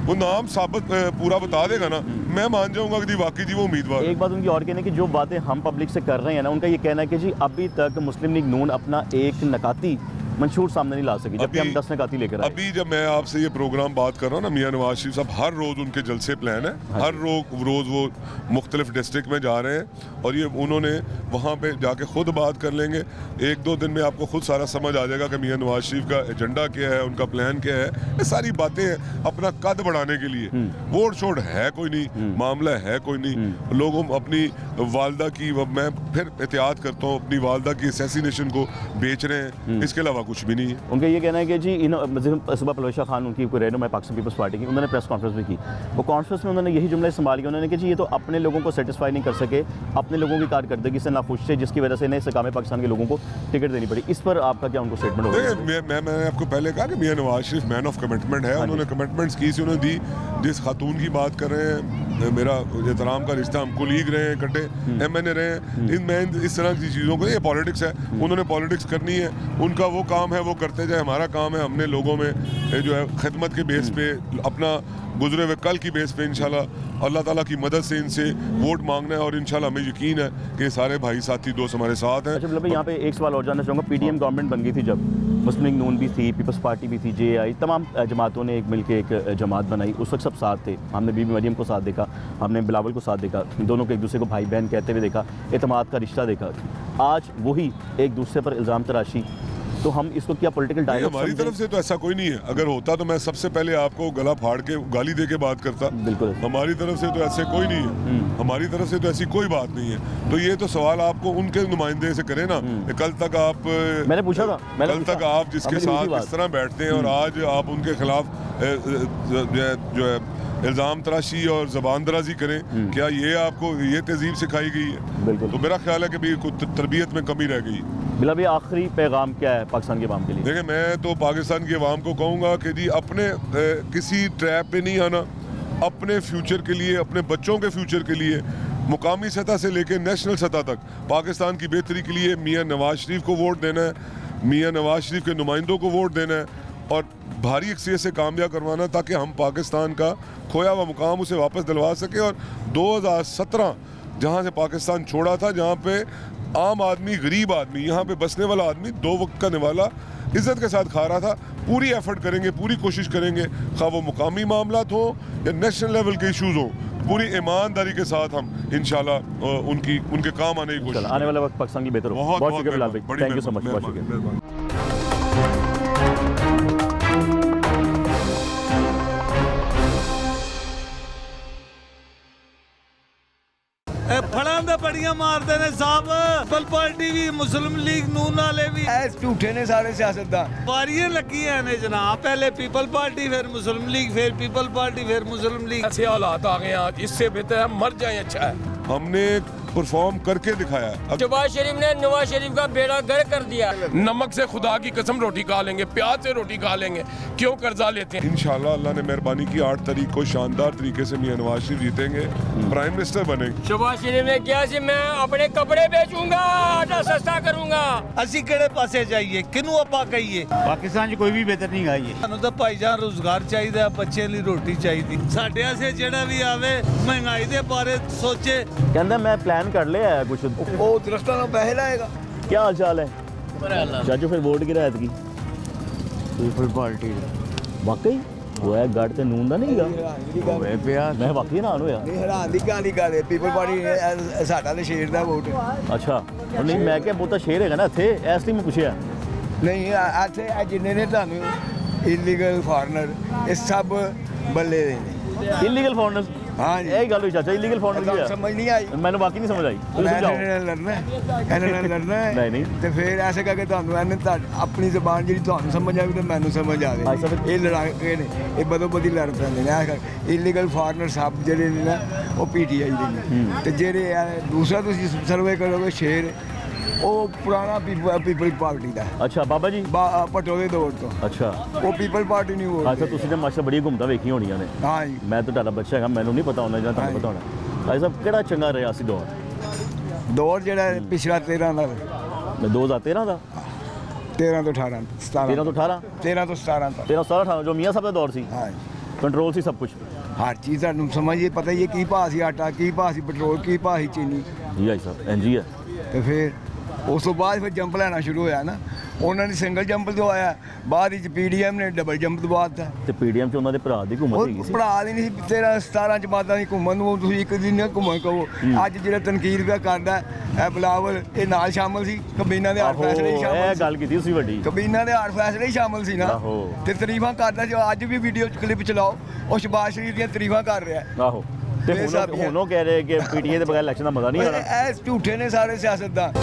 वो नाम साबित पूरा बता देगा ना, मैं मान जाऊंगा कि वाकई जी वो उम्मीदवार। एक बात उनकी और कहने की, जो बातें हम पब्लिक से कर रहे हैं ना, उनका ये कहना है कि जी अभी तक मुस्लिम लीग नून अपना एक नकाती मंशूर सामने नहीं ला सकी, जबकि हम 10 नकाती लेकर आए। अभी जब मैं आपसे ये प्रोग्राम बात कर रहा हूँ ना, मियां नवाज शरीफ साहब हर रोज़ उनके जलसे प्लान है, हर रोज़ वो मुख्तलिफ डिस्ट्रिक्ट में जा रहे हैं, और ये उन्होंने वहाँ पे जाके खुद बात कर लेंगे। 1-2 दिन में आपको खुद सारा समझ आ जाएगा कि मियां नवाज शरीफ का एजेंडा क्या है, उनका प्लान क्या है। ये सारी बातें हैं अपना कद बढ़ाने के लिए। वोट छोड़ है कोई नहीं, मामला है कोई नहीं। लोगों अपनी वालदा की, मैं फिर एहतियात करता हूँ, अपनी वालदा की असैसिनेशन को बेच रहे हैं, इसके अलावा कुछ भी नहीं है। उनका ये कहना है कि जी सुबह परवेश खान, उनकी कोई रहनुमा पाकिस्तान पीपल्स पार्टी की, उन्होंने प्रेस कॉन्फ्रेंस भी की। वो कॉन्फ्रेंस में उन्होंने यही जुमला इस्तेमाल किया, उन्होंने कि जी ये तो अपने लोगों को सेटिस्फाई नहीं कर सके, अपने लोगों की कारकर्दगी से नाखुश थे, जिसकी वजह से इन्हें इस्तेकाम पाकिस्तान के लोगों को टिकट देनी पड़ी। इस पर आपका क्या उनको स्टेटमेंट होगा? मैंने आपको पहले कहा कि मियां Nawaz Sharif man of commitment है, उन्होंने कमिटमेंट्स की सी उन्होंने दी। जिस खातून की बात कर रहे हैं, मेरा एहतराम का रिश्ता, हम कोलीग रहे हैं, इकट्ठे MNA रहे हैं, मैं इस तरह की चीज़ों को, ये पॉलिटिक्स है, उन्होंने पॉलिटिक्स करनी है, उनका वो काम है, वो करते जाए। हमारा काम है, हमने लोगों में जो है खिदमत के बेस पे, अपना गुजरे हुए कल की बेस पे इंशाल्लाह अल्लाह ताला की मदद से इनसे वोट मांगना है, और इंशाल्लाह हमें यकीन है कि सारे भाई साथी दोस्त हमारे साथ हैं। अच्छा मतलब यहाँ पे एक सवाल और जानना चाहूँगा, PDM गवर्नमेंट बन गई थी जब, मुस्लिम लीग नून भी थी, पीपल्स पार्टी भी थी, JI, तमाम जमातों ने एक मिलकर एक जमात बनाई, उस वक्त सब साथ थे। हमने बीबी मरियम को साथ देखा, हमने बिलावल को साथ देखा, दोनों को एक दूसरे को भाई बहन कहते हुए देखा, एतमाद का रिश्ता देखा। आज वही एक दूसरे पर इल्ज़ाम तराशी, तो हम इसको क्या पॉलिटिकल नहीं, डायलॉग हमारी तरफ से तो ऐसा कोई नहीं है। अगर होता तो मैं सबसे पहले आपको गला फाड़ के गाली दे के बात करता। बिल्कुल। हमारी तरफ से तो ऐसे कोई नहीं है। हमारी तरफ से तो ऐसी कोई बात नहीं है। तो ये तो सवाल आपको उनके नुमाइंदे से करें ना। कल तक आप मैंने पूछा था, कल तक आप जिसके साथ इस तरह बैठते हैं और आज आप उनके खिलाफ जो है इल्ज़ाम तराशी और ज़बान दराजी करें, क्या ये आपको ये तहजीब सिखाई गई है? बिल्कुल। तो मेरा ख्याल है कि भी कुछ तरबियत में कमी रह गई। बिला भी आखिरी पैगाम क्या है पाकिस्तान के अवाम के लिए? देखिए, मैं तो पाकिस्तान की आवाम को कहूँगा कि जी अपने किसी ट्रैप पे नहीं आना। अपने फ्यूचर के लिए, अपने बच्चों के फ्यूचर के लिए मुकामी सतह से लेकर नेशनल सतह तक पाकिस्तान की बेहतरी के लिए मियाँ नवाज शरीफ को वोट देना है, मियाँ नवाज शरीफ के नुमाइंदों को वोट देना है और भारी अक्सरियत से कामयाब करवाना, ताकि हम पाकिस्तान का खोया हुआ मुकाम उसे वापस दिलवा सके। और 2017 जहाँ से पाकिस्तान छोड़ा था, जहाँ पे आम आदमी, गरीब आदमी, यहाँ पे बसने वाला आदमी 2 वक्त का निवाला इज़्ज़त के साथ खा रहा था, पूरी एफर्ट करेंगे, पूरी कोशिश करेंगे, खा वो मुकामी मामलात हो या नेशनल लेवल के इशूज़ हो, पूरी ईमानदारी के साथ हम इंशाल्लाह उनके काम आने की कोशिश। आने वाला वक्त पाकिस्तान की बेहतर हो। बहुत शुक्रिया बिलाल भाई, थैंक यू सो मच, बहुत शुक्रिया। फड़ां दा बड़ियां मारदे ने साहब। पीपल पार्टी भी, मुस्लिम लीग, नून वाले भी ਐ ਝੂਠੇ ਨੇ ਸਾਰੇ ਸਿਆਸਤਦਾਨ। वारियां लगियां ने जनाब। पहले पीपल पार्टी, फिर मुस्लिम लीग, फिर पीपल पार्टी, फिर मुस्लिम लीग। ऐसे हालात आ गए आज, इससे बेहतर है मर जाए, अच्छा है। हमने परफॉर्म करके दिखाया। अब शहबाज शरीफ ने नवाज शरीफ का बेड़ा गर्क कर दिया। नमक से खुदा की कसम रोटी खा लेंगे, प्याज से रोटी खा लेंगे, क्यों कर्जा लेते हैं? इंशाल्लाह अल्लाह ने मेहरबानी की 8 तारीख को शानदार तरीके से मियां नवाज शरीफ जीतेंगे, प्राइम मिनिस्टर बनेंगे। शहबाज शरीफ ने किया कि मैं अपने कपड़े बेचूंगा, आटा सस्ता करूंगा। ਅਸੀਂ ਕਿਹੜੇ ਪਾਸੇ ਜਾਈਏ, ਕਿਹਨੂੰ ਆਪਾਂ ਕਹੀਏ? ਪਾਕਿਸਤਾਨ 'ਚ ਕੋਈ ਵੀ ਬਿਹਤਰ ਨਹੀਂ ਗਾਈ ਹੈ। ਸਾਨੂੰ ਤਾਂ ਭਾਈਜਾਨ ਰੋਜ਼ਗਾਰ ਚਾਹੀਦਾ, ਬੱਚੇ ਲਈ ਰੋਟੀ ਚਾਹੀਦੀ। ਸਾਡੇ ਆਸੇ ਜਿਹੜਾ ਵੀ ਆਵੇ ਮਹਿੰਗਾਈ ਦੇ ਬਾਰੇ ਸੋਚੇ। कहना मैं प्लान कर लिया है कुछ। ਉਹ ਦਰਖਤਾਂ ਨੂੰ ਪੈਸੇ ਲਾਏਗਾ। क्या हाल चाल है चाचू? फिर वोट की रायत की ਪੀਪਲ ਪਾਰਟੀ वाकई वो है गढ़ ते नून दा नहीं गा ਹੋਵੇ ਪਿਆ मैं वाकई हैरान होया। ਇਹ ਹੈਰਾਨ ਦੀ ਗੱਲ ਹੀ ਗੱਲ ਹੈ। ਪੀਪਲ ਪਾਰਟੀ ਨੇ ਸਾਡਾ ਤੇ ਸ਼ੇਰ ਦਾ ਵੋਟ अच्छा और नहीं मैं क्या बहुता शेर है ना इत्थे इस ਲਈ मैं ਪੁੱਛਿਆ। ਨਹੀਂ। ਇੱਥੇ ਇਹ ਜਿੰਨੇ ਨੇ ਤੁਹਾਨੂੰ ਇਲੀਗਲ ਫਾਰਨਰ ਇਹ ਸਭ ਬੱਲੇ ਦੇ ਨੇ। इलीगल फॉरेनर्स हाँ जी। यही गल हुई चाचा, इलीगल फॉरेनर ਤੁਹਾਨੂੰ की है। ਸਮਝ ਨਹੀਂ ਆਈ। मैंने वाकई नहीं समझ आई, तुम ਇਹਨਾਂ समझाओ। ਨਾਲ ਲੜਨਾ ਹੈ, ਇਹਨਾਂ ਨਾਲ ਲੜਨਾ ਹੈ। ਨਹੀਂ, ਨਹੀਂ। ਤੇ ਫਿਰ ਐਸੇ ਕਰਕੇ ਤੁਹਾਨੂੰ ਇਹਨੇ ਆਪਣੀ ਜ਼ਬਾਨ ਜਿਹੜੀ ਤੁਹਾਨੂੰ ਸਮਝ ਆਵੇ ਤੇ ਮੈਨੂੰ ਸਮਝ ਆਵੇ। ਅੱਛਾ, ਫਿਰ- ਇਹ ਲੜਾਈ ਨੇ, ਇਹ ਬਦੋ ਬਦੀ ਲੜ ਪੈਂਦੇ ਨੇ। ਐਸ ਕਰਕੇ ਇਲੀਗਲ ਫਾਰਨਰ ਸਭ ਜਿਹੜੇ ਨੇ ਨਾ ਉਹ ਪੀਟੀਆਈ ਦੇ ਨੇ। ਤੇ ਜਿਹੜੇ ਇਹ ਦੂਸਰਾ ਤੁਸੀਂ ਸਰਵੇ ਕਰੋਗੇ ਸ਼ੇਰ, ਉਹ ਪੁਰਾਣਾ ਪੀਪਲ ਪਾਰਟੀ ਦਾ ਹੈ। अच्छा बाबा जी। ਪਟੋਲੇ ਦੌਰ ਤੋਂ अच्छा ਉਹ ਪੀਪਲ ਪਾਰਟੀ ਨਹੀਂ ਵੋਟ अच्छा ਤੁਸੀਂ ਤਾਂ ਮਾਸ਼ਾ ਬੜੀ ਘੁੰਮਦਾ ਵੇਖੀ ਹੋਣੀਆਂ ਨੇ। ਹਾਂ ਜੀ। ਮੈਂ ਤਾਂ ਤੁਹਾਡਾ ਬੱਚਾ ਹੈਗਾ, ਮੈਨੂੰ ਨਹੀਂ ਪਤਾ ਹੁੰਦਾ ਜਾਂ ਤੁਹਾਨੂੰ ਹਾਂਜੀ। ਪਤਾ ਹੋਣਾ। ਭਾਈ ਸਾਹਿਬ ਕਿਹੜਾ ਚੰਗਾ ਰਿਹਾ ਸੀ ਦੌਰ? ਦੌਰ ਜਿਹੜਾ ਪਿਛਲਾ 13 ਦਾ ਮੈਂ 2013 ਦਾ 13 ਤੋਂ 18 17 13 ਤੋਂ 18 13 ਤੋਂ 17 ਤੱਕ। 13 17 18 ਜੋ ਮੀਆਂ ਸਾਹਿਬ ਦਾ ਦੌਰ ਸੀ, ਹਾਂ ਜੀ। ਕੰਟਰੋਲ ਸੀ ਸਭ ਕੁਝ। ਹਰ ਚੀਜ਼ ਤੁਹਾਨੂੰ ਸਮਝੀਏ, ਪਤਾ ਹੀ ਹੈ ਕੀ ਭਾਅ ਸੀ ਆਟਾ, ਕੀ ਭਾਅ ਸੀ ਪੈਟਰੋਲ, ਕੀ ਭਾਅ ਸੀ ਚੀਨੀ। ਜੀ ਭਾਈ ਸਾਹਿਬ ਐਨਜੀ ਹੈ। ਤੇ ਫਿਰ ਉਸ ਤੋਂ ਬਾਅਦ ਫਿਰ ਜੰਪ ਲੈਣਾ ਸ਼ੁਰੂ ਹੋਇਆ ਨਾ। ਉਹਨਾਂ ਨੇ ਸਿੰਗਲ ਜੰਪ ਦਵਾਇਆ, ਬਾਅਦ ਵਿੱਚ ਪੀਡੀਐਮ ਨੇ ਡਬਲ ਜੰਪ ਦਵਾ ਦਿੱਤਾ। ਤੇ ਪੀਡੀਐਮ ਚ ਉਹਨਾਂ ਦੇ ਭਰਾ ਦੀ ਹਕੂਮਤ ਹੈਗੀ ਉਹ ਸੀ। ਪੜਾ ਦੀ ਨਹੀਂ ਸੀ। 13 17 ਜਮਾਤਾਂ ਦੀ ਘੁੰਮਣ ਨੂੰ ਤੁਸੀਂ ਇੱਕ ਦਿਨ ਨਾ ਘੁੰਮਣ ਕਹੋ। ਅੱਜ ਜਿਹੜਾ ਤਨਕੀਰ ਪਿਆ ਕਰਦਾ ਇਹ ਬਿਲਾਵਲ, ਇਹ ਨਾਲ ਸ਼ਾਮਲ ਸੀ। ਕਬੀਨਾ ਦੇ ਹਰ ਆਹੋ ਫੈਸਲੇ ਹੀ ਇਹ ਸ਼ਾਮਲ ਸੀ। ਗੱਲ ਕੀਤੀ ਸੀ ਵੱਡੀ। ਕਬੀਨਾ ਦੇ ਹਰ ਫੈਸਲੇ ਹੀ ਸ਼ਾਮਲ ਸੀ ਨਾ। ਆਹੋ। ਤੇ ਤਾਰੀਫਾਂ ਕਰਦਾ ਸੀ। ਅੱਜ ਵੀ ਵੀਡੀਓ ਚ ਕਲਿੱਪ ਚਲਾਓ, ਉਹ ਸ਼ਬਾਜ਼ ਸ਼ਰੀਫ ਦੀਆਂ ਤਾਰੀਫਾਂ ਕਰ ਰਿਹਾ। ਆਹੋ ਤੇ ਹੁਣ ਉਹ ਕਹਿ ਰਹੇ ਕਿ ਪੀਟੀਏ ਦੇ ਬਗੈਰ ਇਲੈਕਸ਼ਨ ਦਾ ਮਜ਼ਾ ਨਹੀਂ ਆਣਾ। ਇਹ ਝੂਠੇ ਨੇ ਸਾਰੇ ਸਿਆਸਤਦਾਨ।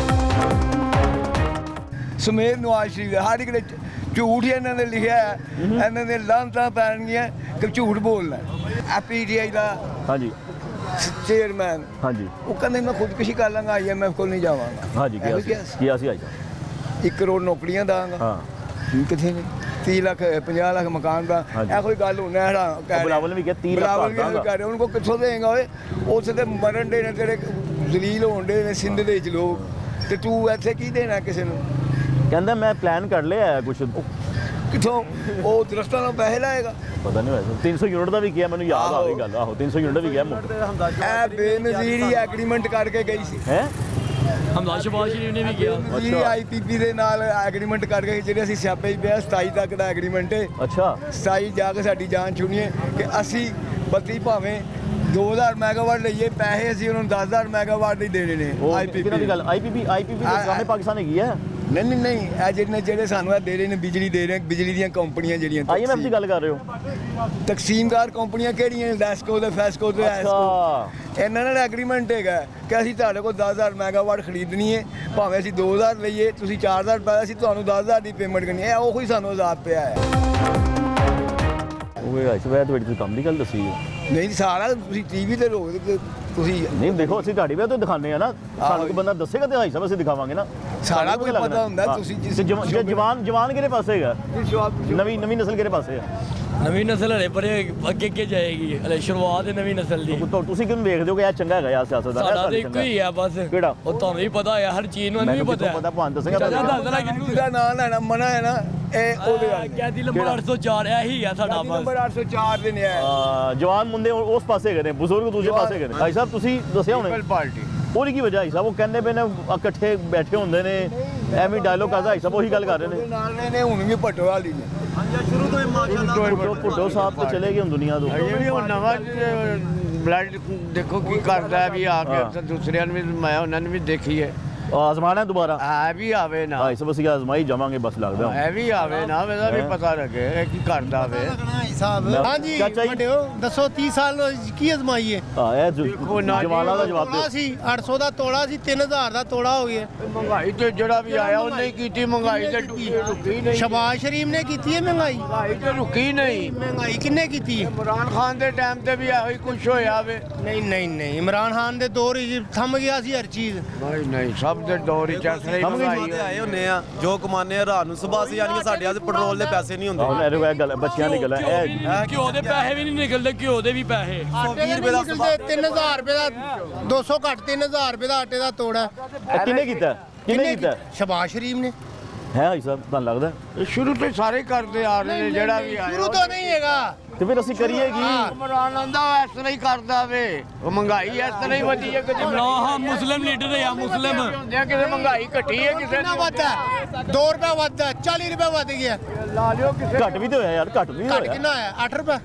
ਸਮੇਤ ਨਵਾਜ਼ ਸ਼ਰੀਫ ਦਾ ਹਰ ਇੱਕ ਦੇ ਝੂਠ ਹੀ ਇਹਨਾਂ ਨੇ ਲਿਖਿਆ ਹੈ। ਇਹਨਾਂ ਦੇ ਲਾਂਤਾਂ ਪੈਣਗੀਆਂ ਕਿ ਝੂਠ ਬੋਲਣਾ। ਆ ਪੀਟੀਆਈ ਦਾ ਹਾਂਜੀ ਚੇਅਰਮੈਨ ਹਾਂਜੀ ਉਹ ਕਹਿੰਦੇ ਮੈਂ ਖੁਦਕੁਸ਼ੀ ਕਰ ਲਾਂਗਾ, ਆਈਐਮਐਫ ਕੋਲ ਨਹੀਂ ਜਾਵਾਂਗਾ। ਹਾਂਜੀ ਇਹੋ ਕੀ ਸੀ ਭਾਈ ਸਾਹਿਬ? 1 ਕਰੋੜ ਨੌਕਰੀਆਂ ਦਾਂਗਾ। ਹਾਂ ਕਿੱਥੇ ਨੇ? 30 ਲੱਖ 50 ਲੱਖ ਮਕਾਨ ਦਾ। ਹਾਂਜੀ। ਇਹ ਕੋਈ ਗੱਲ ਹੋਣਾ ਹੈ? ਬਿਲਾਵਲ ਨੇ ਵੀ ਕਿਹਾ 30 ਲੱਖ ਬਿਲਾਵਲ ਵੀ ਦਾਂਗਾ। ਕਹਿ ਰਹੇ ਉਹਨਾਂ ਕੋ ਕਿੱਥੋਂ ਦੇਂਗਾ ਓਏ? ਉੱਥੇ ਤੇ ਮਰਨ ਦੇ ਨੇ ਤੇਰੇ, ਜ਼ਲੀਲ ਹੋਣ ਦੇ ਨੇ ਸਿੰਧ ਦੇ ਵਿੱਚ ਲੋਕ, ਤੇ ਤੂੰ ਇੱਥੇ ਕੀ ਦੇਣਾ ਕਿਸੇ ਨੂੰ? ਕਹਿੰਦਾ ਮੈਂ ਪਲਾਨ ਕਰ ਲਿਆ ਹੈ ਕੁਝ। ਕਿੱਥੋਂ? ਉਹ ਦਰਖਤਾਂ ਨੂੰ ਪੈਸੇ ਲਾਏਗਾ। ਪਤਾ ਨਹੀਂ ਵੈਸੇ 300 ਯੂਨਿਟ ਦਾ ਵੀ ਕਿਹਾ, ਮੈਨੂੰ ਯਾਦ ਆ ਗਈ ਗੱਲ। ਆਹੋ 300 ਯੂਨਿਟ ਦਾ ਵੀ ਕਿਹਾ ਮੁੱਕ ਇਹ ਬੇਨਜ਼ੀਰ ਹੀ ਐਗਰੀਮੈਂਟ ਕਰਕੇ ਗਈ ਸੀ। ਹੈ। ਹਮਲਾ ਸ਼ਹਬਾਜ਼ ਸ਼ਰੀਫ ਨੇ ਵੀ ਕਿਹਾ। ਜੀ ਆਈਪੀਪੀ ਦੇ ਨਾਲ ਐਗਰੀਮੈਂਟ ਕਰਕੇ ਜਿਹੜੇ ਅਸੀਂ ਸਿਆਪੇ 'ਚ ਪਿਆ 27 ਤੱਕ ਦਾ ਐਗਰੀਮੈਂਟ ਹੈ। ਅੱਛਾ 27 ਜਾ ਕੇ ਸਾਡੀ ਜਾਨ ਛੁਣੀਏ ਕਿ ਅਸੀਂ ਬੱਤੀ ਭਾਵੇਂ 2000 ਮੈਗਾਵਾਟ ਲਈਏ, ਪੈਸੇ ਅਸੀਂ ਉਹਨਾਂ ਨੂੰ 10000 ਮੈਗਾਵਾਟ ਹੀ ਦੇਣੇ ਨੇ। ਉਹ ਕਿਹਨਾਂ ਦੀ ਗੱਲ? ਆਈਪੀਪੀ ਦਾ ਸਾਹਮਣੇ ਪਾਕਿਸਤਾਨ ਹੈਗੀ ਹੈ। ਨਹੀਂ ਇਹ ਜਿਹੜੇ ਸਾਨੂੰ ਇਹ ਦੇ ਰਹੇ ਨੇ ਬਿਜਲੀ ਦੇ ਰਹੇ ਬਿਜਲੀ ਦੀਆਂ ਕੰਪਨੀਆਂ ਜਿਹੜੀਆਂ IMF ਦੀ ਗੱਲ ਕਰ ਰਹੇ ਹੋ? ਤਕਸੀਮਦਾਰ ਕੰਪਨੀਆਂ ਕਿਹੜੀਆਂ ਲੈਸਕੋ ਤੇ ਫੈਸਕੋ ਤੇ ਐਸਕੋ ਇਹਨਾਂ ਨਾਲ ਐਗਰੀਮੈਂਟ ਹੈਗਾ ਕਿ ਅਸੀਂ ਤੁਹਾਡੇ ਕੋਲ 10,000 ਮੈਗਾਵਾਟ ਖਰੀਦਣੀ ਹੈ, ਭਾਵੇਂ ਅਸੀਂ 2,000 ਲਈਏ, ਤੁਸੀਂ 4,000 ਪਾਇਆ, ਅਸੀਂ ਤੁਹਾਨੂੰ 10,000 ਦੀ ਪੇਮੈਂਟ ਕਰਨੀ ਹੈ। ਉਹ ਹੀ ਸਾਨੂੰ ਆਜ਼ਾਦ ਪਿਆ ਹੈ। ਉਹ ਭਾਈ ਸਾਹਿਬ ਤੁਹਾਡੀ ਤੁਸੀਂ ਕੰਮ ਦੀ ਗੱਲ ਦੱਸੀ ਹੈ। ਨਹੀਂ ਸਾਰਾ ਤੁਸੀਂ ਟੀਵੀ ਤੇ ਰੋਕ ਕੇ ਤੁਸੀਂ ਨਹੀਂ ਦੇਖੋ ਅਸੀਂ ਤੁਹਾਡੀ ਵੇ ਤੋਂ ਦਿਖਾਉਂਦੇ ਆ ਨਾ, ਸਾਨੂੰ ਕੋਈ ਬੰਦਾ ਦੱਸੇਗਾ ਤੇ ਭਾਈ ਸਾਹਿਬ ਅਸੀਂ ਦਿਖਾਵਾਂਗੇ ਨਾ। ਸਾਰਾ ਕੁਝ ਪਤਾ ਹੁੰਦਾ ਤੁਸੀਂ ਜਿਸ ਜਵਾਨ ਕਿਹੜੇ ਪਾਸੇ ਹੈਗਾ? ਨਵੀਂ ਨਸਲ ਕਿਹੜੇ ਪਾਸੇ ਹੈ? ਨਵੀਂ ਨਸਲ ਹਲੇ ਪਰੇ ਅੱਗੇ ਜਾਏਗੀ, ਹਲੇ ਸ਼ੁਰੂਆਤ ਹੈ ਨਵੀਂ ਨਸਲ ਦੀ। ਤੁਸੀਂ ਕਿਉਂ ਵੇਖਦੇ ਹੋ ਕਿ ਇਹ ਚੰਗਾ ਹੈਗਾ ਯਾਰ ਸਿਆਸਤਦਾਨ? ਸਾਡਾ ਤਾਂ ਇੱਕੋ ਹੀ ਆ ਬਸ। ਕਿਹੜਾ? ਉਹ ਤੁਹਾਨੂੰ ਵੀ ਪਤਾ ਹੈ, ਹਰ ਚੀਜ਼ ਨੂੰ ਵੀ ਪਤਾ ਹੈ। ਪਤਾ ਭਾਂ ਦੱਸੇਗਾ ਜਿਹਦਾ ਨਾਂ ਲੈਣਾ ਮਨਾ ਹੈ ਨਾ, ਇਹ ਉਹਦੇ ਨਾਲ ਕੈਦੀ ਨੰਬਰ 804 ਇਹੀ ਆ ਸਾਡਾ ਬਸ। ਨੰਬਰ 804 ਦੇ ਨੇ ਆਇਆ। ਜਵਾਨ ਮੁੰਡੇ ਉਸ ਪਾਸੇ ਹੈਗੇ ਨੇ, ਬਜ਼ੁਰਗ ਦੂਜੇ ਪਾਸੇ ਹੈਗੇ ਨੇ। ਭਾਈ ਸਾਹਿਬ ਤੁਸੀਂ ਦੱਸਿਆ ਹੁਣੇ ਪਾਰਟੀ ਉਹਦੀ ਕੀ ਵਜ੍ਹਾ? ਭਾਈ ਸਾਹਿਬ ਉਹ ਕਹਿੰਦੇ ਪਏ ਨੇ ਇਕੱਠੇ ਬੈਠੇ ਹੁੰਦੇ ਨੇ, ਐਵੇਂ ਡਾਇਲੋਗ ਕਰਦਾ। ਭਾਈ ਸਾਹਿਬ ਉਹੀ ਗੱਲ ਕਰ ਰਹੇ ਨੇ। ਨਾਲ ਨੇ ਹੁਣ ਵੀ ਪਟਵਾਲੀ ਨੇ। ਭੁੱਟੋ ਸਾਹਿਬ ਤਾਂ ਚਲੇ ਗਏ ਹੁਣ ਦੁਨੀਆ ਤੋਂ। ਇਹ ਵੀ ਹੁਣ ਨਵਾਂ ਬਲੱਡ ਦੇਖੋ ਕੀ ਕਰਦਾ ਹੈ ਵੀ ਆ ਕੇ ਦੂਸਰਿਆਂ ਨੂੰ ਵੀ ਮੈਂ ਉਹਨਾਂ ਨੂੰ ਵੀ ਦੇਖੀ ਹੈ। ਆਜ਼ਮਾਨਾ ਦੁਬਾਰਾ ਇਹ ਵੀ ਆਵੇ ਨਾ, ਭਾਈ ਸਾਹਿਬ ਅਸੀਂ ਆਜ਼ਮਾਈ ਜਾਵਾਂਗੇ ਬਸ ਲੱਗਦਾ ਇਹ ਵੀ ਆਵੇ ਨਾ, ਇਹਦਾ ਵੀ ਪਤਾ ਲੱਗੇ ਇਹ ਕੀ ਕਰਦਾ ਵੇ। ਹਾਂਜੀ ਚਾਚਾ ਜੀ। ਵੱਡਿਓ ਦੱਸੋ 30 ਸਾਲ ਕੀ ਅਜ਼ਮਾਈਏ? ਇਹ ਦੇਖੋ ਨਾ ਜੀ, ਜਵਾਨਾਂ ਦਾ ਜਵਾਬ ਦਿਓ। ਤੋਲਾ ਸੀ 800 ਦਾ ਤੋਲਾ ਸੀ, 3000 ਦਾ ਤੋਲਾ ਹੋ ਗਿਆ। ਮਹਿੰਗਾਈ ਤੇ ਜਿਹੜਾ ਵੀ ਆਇਆ ਉਹਨੇ ਹੀ ਕੀਤੀ। ਮਹਿੰਗਾਈ ਤੇ ਰੁਕੀ ਨਹੀਂ। ਸ਼ਬਾਜ਼ ਸ਼ਰੀਫ ਨੇ ਕੀਤੀ ਹੈ ਮਹਿੰਗਾਈ। ਮਹਿੰਗਾਈ ਤੇ ਰੁਕੀ ਨਹੀਂ। ਮਹਿੰਗਾਈ ਕਿੰਨੇ ਕੀਤੀ ਹੈ? ਇਮਰਾਨ ਖਾਨ ਦੇ ਟਾਈਮ ਤੇ ਵੀ ਇਹੋ ਹੀ ਕੁਝ ਹੋਇਆ ਵੇ। ਨਹੀਂ ਇਮਰਾਨ ਖਾਨ ਦੇ ਦੌਰ ਹੀ ਥੰਮ ਗਿਆ ਸੀ ਹਰ ਚੀਜ਼। ਨਹੀਂ ਸਭ ਦੇ ਦੌਰ ਹੀ ਚੱਲ ਰਹੀ ਮਹਿੰਗਾਈ ਆਏ ਹੁੰਨੇ ਆ ਜੋ ਕਮਾਨੇ ਆ ਰਾਤ ਨੂੰ ਸਵੇਰ ਸੀ, ਯਾਨੀ ਕਿ ਸਾਡੇ ਵਾਸਤੇ ਪੈਟਰੋਲ ਦੇ ਪੈਸੇ ਨਹੀਂ ਹੁੰਦੇ। ਇਹ ਗੱਲ ਬੱਚਿਆਂ ਦੀ ਗੱਲ ਹੈ। ਘਿਓ ਦੇ ਪੈਸੇ ਵੀ ਨਹੀਂ ਨਿਕਲਦੇ, ਘਿਓ ਦੇ ਵੀ ਪੈਸੇ। 3000 ਰੁਪਏ ਦਾ 200 ਘੱਟ 3000 ਰੁਪਏ ਦਾ ਆਟੇ ਦਾ ਤੋੜਾ। ਕਿਹਨੇ ਕੀਤਾ? ਸ਼ਬਾਜ਼ ਸ਼ਰੀਫ ਨੇ। ਹੈ ਭਾਈ ਸਾਹਿਬ ਤੁਹਾਨੂੰ ਲੱਗਦਾ? ਸ਼ੁਰੂ ਤੋਂ ਸਾਰੇ ਕਰਦੇ ਆ ਰਹੇ ਨੇ ਜਿਹੜਾ ਵੀ ਆਇਆ। ਸ਼ੁਰੂ ਤੋਂ ਨਹੀਂ ਹੈਗਾ ਤੇ ਫਿਰ ਅਸੀਂ ਕਰੀਏ ਕੀ? ਇਮਰਾਨ ਆਂਦਾ ਇਸ ਤਰ੍ਹਾਂ ਹੀ ਕਰਦਾ ਵੇ। ਉਹ ਮਹਿੰਗਾਈ ਇਸ ਤਰ੍ਹਾਂ ਹੀ ਵਧੀ ਹੈ। ਕਦੇ ਹਾਂ ਮੁਸਲਿਮ ਲੀਡਰ ਹੈ, ਮੁਸਲਿਮ ਹੁੰਦੇ ਆ, ਕਿਤੇ ਮਹਿੰਗਾਈ ਘਟੀ ਹੈ, ਕਿਸੇ ਕਿੰਨਾ ਵੱਧਾ? 2 ਰੁਪਏ ਵੱਧਾ, 40 ਰੁਪਏ ਵੱਧ ਗਿਆ। ਲਾ ਲਿਓ ਕਿਸੇ ਘੱਟ ਵੀ ਤੇ ਹੋਇਆ ਯਾਰ, ਘੱਟ ਵੀ ਘੱਟ ਹੋਇਆ। ਕਿੰਨਾ ਆਇਆ? 8 ਰੁਪਏ।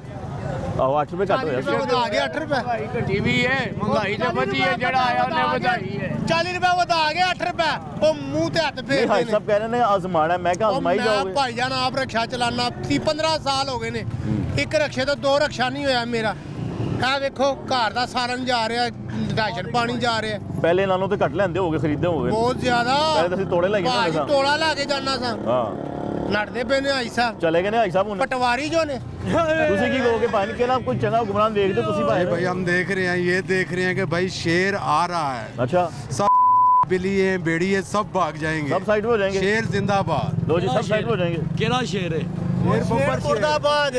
ਆਹੋ 8 ਰੁਪਏ ਘੱਟ ਹੋਇਆ। ਵਧਾ ਗਿਆ 8 ਰੁਪਏ। ਮਹਿੰਗਾਈ ਘਟੀ ਵੀ ਹੈ। ਮਹਿੰਗਾਈ ਤੇ ਵਧੀ ਹੈ, ਜਿਹੜਾ ਆਇਆ ਉਹਨੇ ਵਧਾਈ ਹੈ। 40 ਰੁਪਏ ਵਧਾ ਗਿਆ 8 ਰੁਪਏ। ਉਹ ਮੂੰਹ ਤੇ ਹੱਥ ਨਹੀਂ ਫੇਰਦੇ ਭਾਈ ਨੇ। ਸਾਹਿਬ ਕਹਿ ਰਹੇ ਨੇ ਆਜ਼ਮਾਣਾ। ਮੈਂ ਕਿਹਾ ਆਜ਼ਮਾਈ ਜਾਓਗੇ। ਭਾਈ ਜਾਨ ਆਪ ਰਕਸ਼ਾ ਚਲਾਨਾ 15 ਸਾਲ ਹੋ ਗਏ ਨੇ। ਇੱਕ ਰਕਸ਼ੇ ਤੋਂ 2 ਰਕਸ਼ਾ ਨਹੀਂ ਹੋਇਆ ਮੇਰਾ। ਇਹ ਵੇਖੋ ਘਰ ਦਾ ਸਾਰਨ ਜਾ ਰਿਹਾ, ਰਾਸ਼ਨ ਪਾਣੀ ਜਾ ਰਿਹਾ। ਪਹਿਲੇ ਨਾਲੋਂ ਤੇ ਘੱਟ ਲੈਂਦੇ ਹੋਗੇ, ਖਰੀਦਦੇ ਹੋਗੇ। ਬਹੁਤ ਜ਼ਿਆਦਾ। ਪਹਿਲੇ ਤਾਂ ਅਸੀਂ ਤੋੜੇ ਲੈ ਕੇ ਜਾਂਦੇ ਭਾਈ ਸਾਂ। ਤੋੜਾ ਲਾ ਕੇ ਜਾਣਾ ਸਾਂ। ਹਾਂ ਲੜਦੇ ਪਏ ਨੇ ਭਾਈ ਸਾਹਿਬ। ਚਲੇ ਗਏ ਨੇ ਭਾਈ ਸਾਹਿਬ ਹੁਣ। ਪਟਵਾਰੀ ਜੋ ਨੇ। ਤੁਸੀਂ ਕੀ ਕਹੋਗੇ ਭਾਈ? ਕਿਹੜਾ ਕੋਈ ਚੰਗਾ ਹੁਕਮਰਾਨ ਦੇਖਦੇ ਤੁਸੀਂ ਭਾਈ? भाई हम देख रहे हैं, ये देख रहे हैं कि भाई शेर आ रहा है, अच्छा सब बिल्ली है बेड़ी है सब भाग जाएंगे, सब साइड में हो जाएंगे। शेर जिंदाबाद। लो जी सब साइड में हो जाएंगे। ਕਿਹੜਾ ਸ਼ੇਰ ਹੈ? ਮੁਰਦਾਬਾਦ।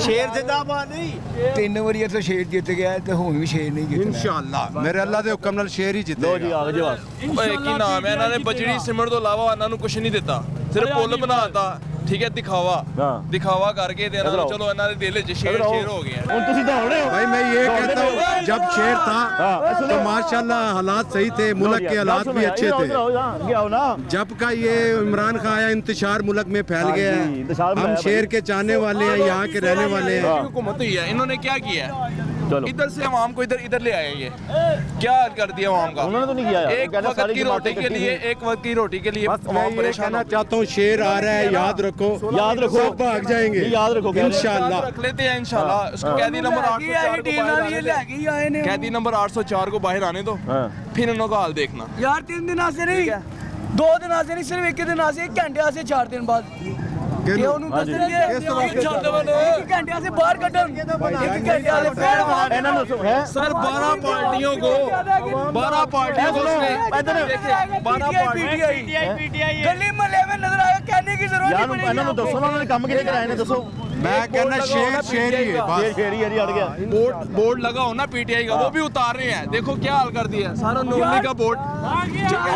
ਸ਼ੇਰ ਜ਼ਿੰਦਾਬਾਦ ਨਹੀਂ। 3 ਵਾਰੀ ਇੱਥੇ ਸ਼ੇਰ ਜਿੱਤ ਗਿਆ ਤੇ ਹੁਣ ਵੀ ਸ਼ੇਰ ਨਹੀਂ ਜਿੱਤਣਾ। इंशाल्लाह मेरे अल्लाह के हुक्म नाल शेर ही लो जी जितेगा। आगे जवाब। ਓਏ ਕੀ ਨਾਮ ਹੈ ਇਹਨਾਂ ਨੇ? ਬਜਰੀ ਸਿਮਰ ਤੋਂ ਇਲਾਵਾ ਇਹਨਾਂ ਨੂੰ ਕੁਝ ਨਹੀਂ ਦਿੱਤਾ, ਸਿਰਫ ਪੁੱਲ ਬਣਾਤਾ। ਠੀਕ ਹੈ, ਦਿਖਾਵਾ हाँ ਦਿਖਾਵਾ ਕਰਕੇ ਤੇ ਇਹਨਾਂ ਨੂੰ ਚਲੋ ਇਹਨਾਂ ਦੇ ਦਿਲ 'ਚ ਸ਼ੇਰ ਹੋ ਗਿਆ। ਹੁਣ ਤੁਸੀਂ ਦੌੜ ਰਹੇ ਹੋ भाई मैं ये कहता हूँ जब शेर था हाँ, तो माशाल्लाह हालात सही थे, मुल्क के हालात भी अच्छे थे। क्या हो ना जब का ये इमरान खान आया इंतशार मुल्क में फैल हाँ गया जी, है। इंतशार हम फैलाया शेर के चाहने वाले हैं, यहाँ के रहने वाले हैं। हुकूमत हुई है, इन्होंने क्या किया है? चलो इधर से आवाम को इधर इधर ले आए। ये क्या कर दिया आवाम का? उन्होंने तो नहीं किया यार। एक कहना वक्त सारी की रोटी जमातें के लिए, इकट्ठी एक वक्त की रोटी के लिए बस मैं आवाम ये परेशान कहना हो। चाहता हूँ शेर आ रहा है, याद रखो याद रखो। सब भाग जाएंगे ये याद रखो, कह रहे हैं। इंशाल्लाह। रख लेते हैं इंशाल्लाह। उसको कैदी नंबर 804 को बाहर आने दो। कैदी नंबर 804 को बाहर आने दो, हाँ फिर इन्हों का हाल देखना। यार 3 दिन से नहीं, 2 दिन से नहीं, सिर्फ 1 दिन से, 1 घंटे से 4 दिन बाद। किन- हाँ जी। एक घंटे से बाहर कटन, 1 घंटे से फिर वहां। ਇਹਨਾਂ ਨੂੰ ਦੱਸੋ ਹੈ सर 12 पार्टियों को 12 पार्टियों को उसने 12 पीटीआई गली मोहल्ले में नजर आया, कहने की जरूरत ਯਾਰ नहीं ਇਹਨਾਂ ਨੂੰ ਦੱਸੋ ਨਾ ਉਹਨਾਂ ਨੇ ਕੰਮ ਕਿਹੜੇ ਕਰਾਏ ਨੇ ਦੱਸੋ। मैं कहना शेर शेर ही है बस। शेर ही अड़ गया। बोर्ड लगा हो ना पीटीआई का, वो भी उतार रहे हैं। देखो क्या हाल कर दिया है। सारा नोटली का बोर्ड।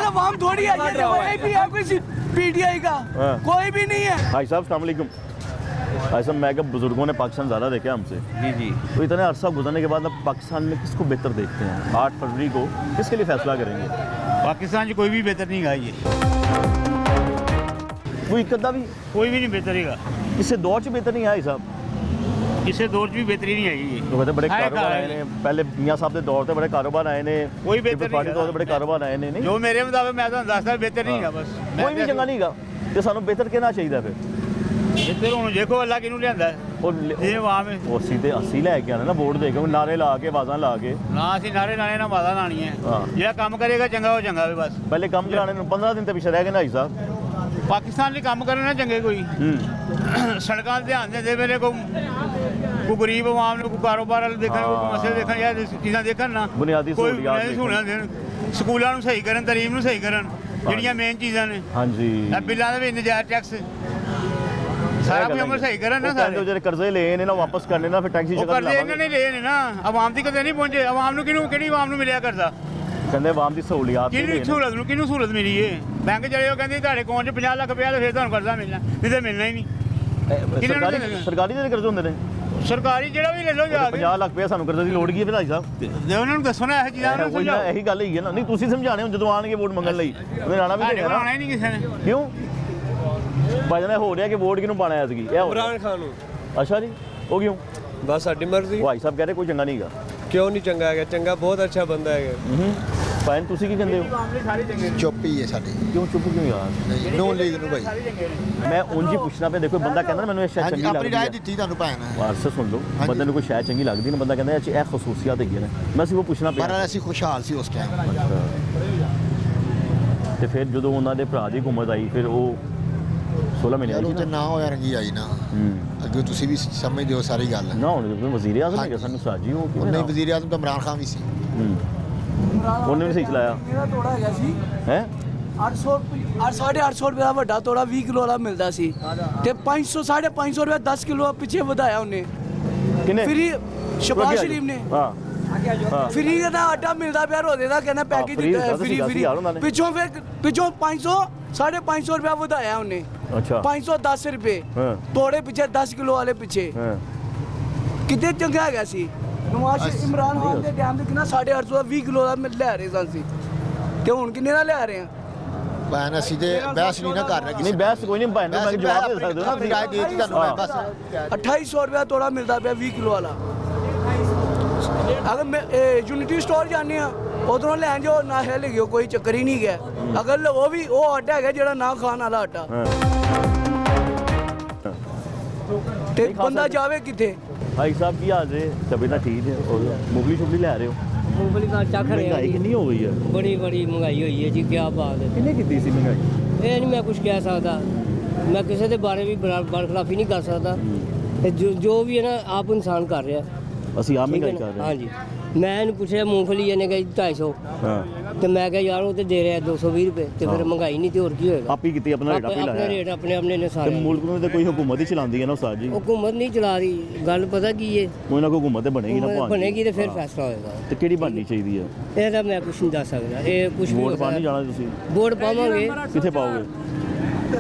आवाम थोड़ी है, ये भी है कोई पीटीआई का, हाँ। कोई भी नहीं है। भाई साहब अस्सलाम वालेकुम। भाई साहब मैं क्या बुजुर्गों ने पाकिस्तान ज़्यादा देखा हमसे जी तो इतने अरसा गुजरने के बाद अब पाकिस्तान में किसको बेहतर देखते हैं? 8 फरवरी को किसके लिए फैसला करेंगे? पाकिस्तान च कोई भी बेहतर नहीं है। कोई कदा भी कोई भी नहीं बेहतर है। इसे दौर च बेहतर नहीं है भाई साहब। ਕਿਸੇ ਦੌਰ 'ਚ ਵੀ ਬਿਹਤਰੀ ਨਹੀਂ ਹੈਗੀ। तो कहते बड़े है कारोबार कहाँ आए ने पहले मियाँ साहब के दौर से बड़े कारोबार आए ने कोई बेहतर पार्टी नहीं दौर से बड़े कारोबार आए ने नहीं ਜੋ ਮੇਰੇ ਮੁਤਾਬਕ ਮੈਂ ਤੁਹਾਨੂੰ ਦੱਸਦਾ ਬਿਹਤਰ ਨਹੀਂ ਹੈਗਾ ਬਸ। ਕੋਈ ਵੀ ਚੰਗਾ ਨਹੀਂਗਾ ਤੇ ਸਾਨੂੰ ਬਿਹਤਰ ਕਿਹਨਾਂ ਚਾਹੀਦਾ ਫਿਰ ਇੱਥੇ ਹੁਣ ਦੇਖੋ ਅੱਲਾ ਕਿਹਨੂੰ ਲਿਆਂਦਾ ਉਹ ਇਹ ਆਵਾਮ ਹੈ ਉਹ ਅਸੀਂ ਲੈ ਕੇ ਆਣਾ ਨਾ ਵੋਟ ਦੇ ਕੇ ਨਾਰੇ ਲਾ ਕੇ ਆਵਾਜ਼ਾਂ ਲਾ ਕੇ ਨਾ ਅਸੀਂ ਨਾਰੇ ਲਾਣੇ ਨਾ ਵਾਦਾ ਲਾਣੀ ਹੈ ਹਾਂ। ਜਿਹੜਾ ਕੰਮ ਕਰੇਗਾ ਚੰਗਾ ਉਹ ਚੰਗਾ ਵੀ ਬਸ ਪਹਿਲੇ ਕੰਮ ਕਰਾਣੇ ਨੂੰ 15 ਦਿਨ ਤੇ ਪਿੱਛੇ ਰਹਿ ਗਏ ਨਾ ਭਾਈ ਸਾਹਿਬ ਪਾਕਿਸਤਾਨ ਲਈ ਕੰਮ ਕਰਨ ਨਾ ਚੰਗੇ ਕੋਈ ਸੜਕਾਂ 'ਤੇ ਧਿਆਨ ਦਿੰਦੇ ਵੇਲੇ ਕੋਈ ਗਰੀਬ ਆਵਾਮ ਨੂੰ ਕੋਈ ਕਾਰੋਬਾਰ ਵਾਲੇ ਦੇਖਣ ਕੋਈ ਮਸਲੇ ਦੇਖਣ ਜਾਂ ਚੀਜ਼ਾਂ ਦੇਖਣ ਨਾ ਬੁਨਿਆਦੀ ਕੋਈ ਸਹੂਲੀਅਤ ਬੁਨਿਆਦੀ ਸਹੂਲਤਾਂ ਦੇਣ ਸਕੂਲਾਂ ਨੂੰ ਸਹੀ ਕਰਨ ਤਾਲੀਮ ਨੂੰ ਸਹੀ ਕਰਨ ਜਿਹੜੀਆਂ ਮੇਨ ਚੀਜ਼ਾਂ ਨੇ ਹਾਂਜੀ ਇਹ ਬਿੱਲਾਂ ਦੇ ਵਿੱਚ ਨਜਾਇਜ਼ ਟੈਕਸ ਸਾਰਾ ਕੁਝ ਅਮਲ ਸਹੀ ਕਰਨ ਨਾ ਉਹ ਕਹਿੰਦੇ ਸਾਰੇ ਜਿਹੜੇ ਕਰਜ਼ੇ ਲਏ ਨੇ ਨਾ ਵਾਪਸ ਕਰਨੇ ਨਾ ਫਿਰ ਟੈਕਸੀ ਉਹ ਚੱਕਰ ਕਰਦੇ ਇਹਨਾਂ ਨੇ ਲਏ ਨੇ ਨਾ ਆਵਾਮ ਦੀ ਕਦੇ ਨਹੀਂ ਪਹੁੰਚੇ ਆਵਾਮ ਨੂੰ ਕਿਹੜੀ ਆਵਾਮ ਨੂੰ ਮਿਲਿਆ ਕਰਜ਼ਾ ਕਹਿੰਦੇ ਆਵਾਮ ਦੀ ਸਹੂਲੀਅਤ ਕਿਹਨੂੰ ਸਹੂਲਤ ਨੂੰ ਕਿਹਨੂੰ ਸਹੂਲਤ ਮਿਲੀ ਏ ਬੈਂਕ ਜਿਹੜੇ ਉਹ ਕਹਿੰਦੇ ਤੁਹਾਡੇ ਅਕਾਊਂਟ 'ਚ 50 ਲੱਖ ਰੁਪਇਆ ਤੇ ਫਿਰ ਤੁਹਾਨੂੰ ਕਰਜ਼ਾ ਮਿਲਣਾ ਨਹੀਂ ਤੇ ਮਿਲਣਾ ਹੀ ਨਹੀਂ ਕਿਹਨਾਂ ਨੂੰ ਦੇਣਾ? ਸਰਕਾਰੀ ਦੇ ਕਰਜ਼ੇ ਹੁੰਦੇ ਨੇ ਸਰਕਾਰੀ ਜਿਹੜਾ ਵੀ ਲੈ ਲਓ ਜਾ ਕੇ 50 ਲੱਖ ਰੁਪਏ ਸਾਨੂੰ ਕਰਜ਼ੇ ਦੀ ਲੋੜ ਕੀ ਹੈ ਭਾਈ ਸਾਹਿਬ ਜੇ ਉਹਨਾਂ ਨੂੰ ਦੱਸੋ ਨਾ ਇਹ ਚੀਜ਼ਾਂ ਨੂੰ ਉਹੀ ਨਾ ਸਮਝਾਓ ਇਹੀ ਗੱਲ ਹੀ ਹੈ ਨਾ ਨਹੀਂ ਤੁਸੀਂ ਸਮਝਾਣੇ ਹੋ ਜਦੋਂ ਆਣਗੇ ਵੋਟ ਮੰਗਣ ਲਈ ਉਹਨੇ ਆਣਾ ਵੀ ਸਾਡੇ ਦੇਣਾ ਕੋਲ ਆਉਣਾ ਨਾ ਹੀ ਨਹੀਂ ਕਿਸੇ ਨੇ ਕਿਉਂ ਭਾਜਣਾ ਹੋ ਰਿਹਾ ਕਿ ਵੋਟ ਕਿਹਨੂੰ ਪਾਣਾ ਹੈ ਸੀਗੀ ਇਹ ਹੋ ਰਿਹਾ। ਇਮਰਾਨ ਖਾਨ ਨੂੰ ਅੱਛਾ ਜੀ ਉਹ ਕਿਉਂ ਬਸ ਸਾਡੀ ਮਰਜ਼ੀ ਭਾਈ ਸਾਹਿਬ ਕਹਿੰਦੇ ਕੋਈ ਚੰਗਾ ਨਹੀਂਗਾ ਕਿਉਂ ਨਹੀਂ ਚੰਗਾ ਹੈਗਾ ਚੰਗਾ ਬਹੁਤ ਅੱਛਾ ਬੰਦਾ ਹੈਗਾ ਭਾਈ ਤੁਸੀਂ ਕੀ ਕਹਿੰਦੇ ਹੋ ਚੁੱਪ ਹੀ ਹੈ ਸਾਡੀ ਕਿਉਂ ਚੁੱਪ ਕਿਉਂ ਯਾਰ ਨੋ ਲੀਗ ਨੂੰ ਭਾਈ ਮੈਂ ਉਂਝ ਹੀ ਪੁੱਛਣਾ ਪਿਆ ਦੇਖੋ ਬੰਦਾ ਕਹਿੰਦਾ ਮੈਨੂੰ ਇਹ ਸ਼ਾਇਦ ਚੰਗੀ ਆਪਣੀ ਲੱਗਦੀ ਰਾਏ ਹੈ ਦਿੱਤੀ ਤੁਹਾਨੂੰ ਭਾਣਾ ਵਾਰਸ ਸੁਣ ਲਓ ਬੰਦੇ ਨੂੰ ਕੋਈ ਸ਼ਾਇਦ ਚੰਗੀ ਲੱਗਦੀ ਨਾ ਬੰਦਾ ਕਹਿੰਦਾ ਇਹ ਖਸੂਸੀਅਤ ਹੈਗੀਆਂ ਨੇ ਮੈਂ ਸਿਰਫ ਪੁੱਛਣਾ ਪਿਆ ਪਰ ਅਸੀਂ ਖੁਸ਼ਹਾਲ ਸੀ ਉਸ ਟਾਈਮ ਤੇ ਫਿਰ ਜਦੋਂ ਉਹਨਾਂ ਦੇ ਭਰਾ ਦੀ ਹੁਕੂਮਤ ਆਈ ਫਿਰ ਉਹ 16 ਮਹੀਨੇ ਯਾਰ ਆਈ ਉਹ ਤੇ ਸੀ ਨਾ ਹੋਇਆ ਰੰਗੀ ਆਈ ਨਾ ਹੂੰ ਅੱਗੇ ਤੁਸੀਂ ਵੀ ਸਮਝਦੇ ਹੋ ਸਾਰੀ ਗੱਲ ਨਾ ਹੁਣ ਵਜ਼ੀਰ ਆਜ਼ਮ ਹੈਗਾ ਸਾਨੂੰ ਸਾਜੀ ਹੋ ਉਹ ਨਹੀਂ ਵਜ਼ੀਰ ਆਜ਼ਮ ਤਾਂ ਇਮਰਾਨ ਖਾਨ ਵੀ ਸੀ ਉਹਨੇ ਵੀ ਸਹੀ ਚਲਾਇਆ ਮੇਰਾ ਤੋੜਾ ਹੈਗਾ ਸੀ ਹੈ 800 850 ਰੁਪਏ ਦਾ ਵੱਡਾ ਤੋੜਾ 20 ਕਿਲੋ ਵਾਲਾ ਮਿਲਦਾ ਸੀ ਤੇ 500 550 ਰੁਪਏ 10 ਕਿਲੋ ਪਿੱਛੇ ਵਧਾਇਆ ਉਹਨੇ ਕਿਨੇ ਫਰੀ ਸ਼ਬਾਜ਼ ਸ਼ਰੀਫ ਨੇ ਹਾਂ ਫਰੀ ਦਾ ਆਟਾ ਮਿਲਦਾ ਪਿਆ ਰੋਦੇ ਦਾ ਕਹਿੰਦਾ ਪੈਕੇਜ free ਦਿੱਤਾ ਹੈ ਦਿੱਤਾ ਫਰੀ ਸੀਗਾ ਫਰੀ ਯਾਰ ਉਹਨਾਂ ਨੇ। ਪਿੱਛੋਂ 500 550 ਰੁਪਏ ਵਧਾਇਆ ਉਹਨੇ ਅੱਛਾ 510 ਰੁਪਏ ਹਾਂ ਤੋੜੇ ਪਿੱਛੇ 10 ਕਿਲੋ ਵਾਲੇ ਪਿੱਛੇ ਹਾਂ ਕਿਤੇ ਚੰਗਾ ਹੈਗਾ ਸੀ ਨਵਾਜ਼ ਸ਼ਰੀਫ ਇਮਰਾਨ ਖਾਨ ਦੇ ਟਾਈਮ ਤੇ ਕਿੰਨਾ 850 ਦਾ 20 ਕਿਲੋ ਦਾ ਲੈ ਰਹੇ ਸਨ ਸੀ ਤੇ ਹੁਣ ਕਿੰਨੇ ਦਾ ਲੈ ਰਹੇ ਆ ਭਾਣ ਅਸੀਂ ਤੇ ਬਹਿਸ ਨਹੀਂ ਨਾ ਕਰ ਰਹੇ ਨਹੀਂ ਬਹਿਸ ਕੋਈ ਨਹੀਂ ਭਾਈ ਨੂੰ ਮੈਂ ਜਵਾਬ ਦੇ ਸਕਦੇ ਹੋ ਨਾ ਆਪਣੀ ਰਾਏ ਦੇ ਦਿੱਤੀ ਤੁਹਾਨੂੰ ਮੈਂ ਬਸ 2800 ਰੁਪਏ ਤੋੜਾ ਮਿਲਦਾ ਪਿਆ 20 ਕਿਲੋ ਵਾਲਾ ਅਗਰ ਮੈਂ ਯੂਨਿਟੀ ਸਟੋਰ ਜਾਂਦੇ ਆ ਉਧਰੋਂ ਲੈਣ ਜਾਓ ਨਾ ਹੈ ਲਿਓ ਕੋਈ ਚੱਕਰ ਹੀ ਨਹੀਂ ਗਿਆ ਅਗਰ ਉਹ ਵੀ ਉਹ ਆਟਾ ਹੈਗਾ ਜਿਹੜਾ ਨਾ ਖਾਣ ਵਾਲਾ ਆਟਾ ਤੇ ਬੰਦਾ ਜਾਵੇ ਕਿੱਥੇ ਭਾਈ ਸਾਹਿਬ ਕੀ ਹਾਲ ਜੇ ਤਬੀਅਤ ਠੀਕ ਹੈ ਔਰ ਮੁਗਲੀ ਸ਼ੁਗਲੀ ਲੈ ਰਹੇ ਹੋ ਮੂੰਗਫਲੀ ਨਾਲ ਚੱਖ ਰਹੇ ਮਹਿੰਗਾਈ ਕਿੰਨੀ ਹੋ ਗਈ ਹੈ ਬੜੀ ਮਹਿੰਗਾਈ ਹੋਈ ਹੈ ਜੀ ਕੀ ਬਾਤ ਹੈ ਕਿੰਨੇ ਕੀਤੀ ਸੀ ਮਹਿੰਗਾਈ ਇਹ ਨਹੀਂ ਮੈਂ ਕੁਝ ਕਹਿ ਸਕਦਾ ਮੈਂ ਕਿਸੇ ਦੇ ਬਾਰੇ ਵੀ ਬਰਖਲਾਫੀ ਨਹੀਂ ਕਰ ਸਕਦਾ ਤੇ ਜੋ ਵੀ ਹੈ ਨਾ ਆਪ ਇਨਸਾਨ ਕਰ ਰਿਹਾ ਅਸੀਂ ਆਮ ਠੀਕ ਹੈ ਮਹਿੰਗਾਈ ਨਾ? ਕਰ ਰਹੇ ਹਾਂ ਹਾਂਜੀ ਮੈਂ ਇਹਨੂੰ ਪੁੱਛਿਆ ਮੂੰਗਫਲੀ ਇਹਨੇ ਕਹੀ 250 ਹਾਂ ਤੇ ਮੈਂ ਕਿਹਾ ਯਾਰ ਉਹ ਤੇ ਦੇ ਰਿਹਾ 220 ਰੁਪਏ ਤੇ ਫਿਰ ਮਹਿੰਗਾਈ ਨਹੀਂ ਤੇ ਹੋਰ ਕੀ ਹੋਏਗਾ ਆਪੀ ਕੀਤੀ ਆਪਣਾ ਰੇਟ ਆਪੀ ਆਪਣੇ ਲਾਇਆ ਰੇਟ ਆਪਣੇ ਨੇ ਤੇ ਸਾਰੇ ਮੁਲਕ ਨੂੰ ਤਾਂ ਕੋਈ ਹਕੂਮਤ ਹੀ ਚਲਾਉਂਦੀ ਹੈ ਨਾ ਉਸਤਾਦ ਜੀ ਹੁਕੂਮਤ ਨਹੀਂ ਚਲਾ ਰਹੀ ਗੱਲ ਪਤਾ ਕੀ ਹੈ ਕੋਈ ਨਾ ਕੋਈ ਹਕੂਮਤ ਤੇ ਬਣੇਗੀ ਨਾ ਭਾਵੇਂ ਬਣੇਗੀ ਤੇ ਫਿਰ ਫੈਸਲਾ ਹੋਏਗਾ ਤੇ ਕਿਹੜੀ ਬਣਨੀ ਚਾਹੀਦੀ ਹੈ ਇਹਦਾ ਮੈਂ ਕੁਝ ਨਹੀਂ ਦੱਸ ਸਕਦਾ ਇਹ ਕੁਝ ਵੀ ਵੋਟ ਪਾਣ ਨਹੀਂ ਜਾਣਾ ਤੁਸੀਂ ਵੋਟ ਪਾਵਾਂਗੇ ਕਿੱਥੇ ਪਾਓਗੇ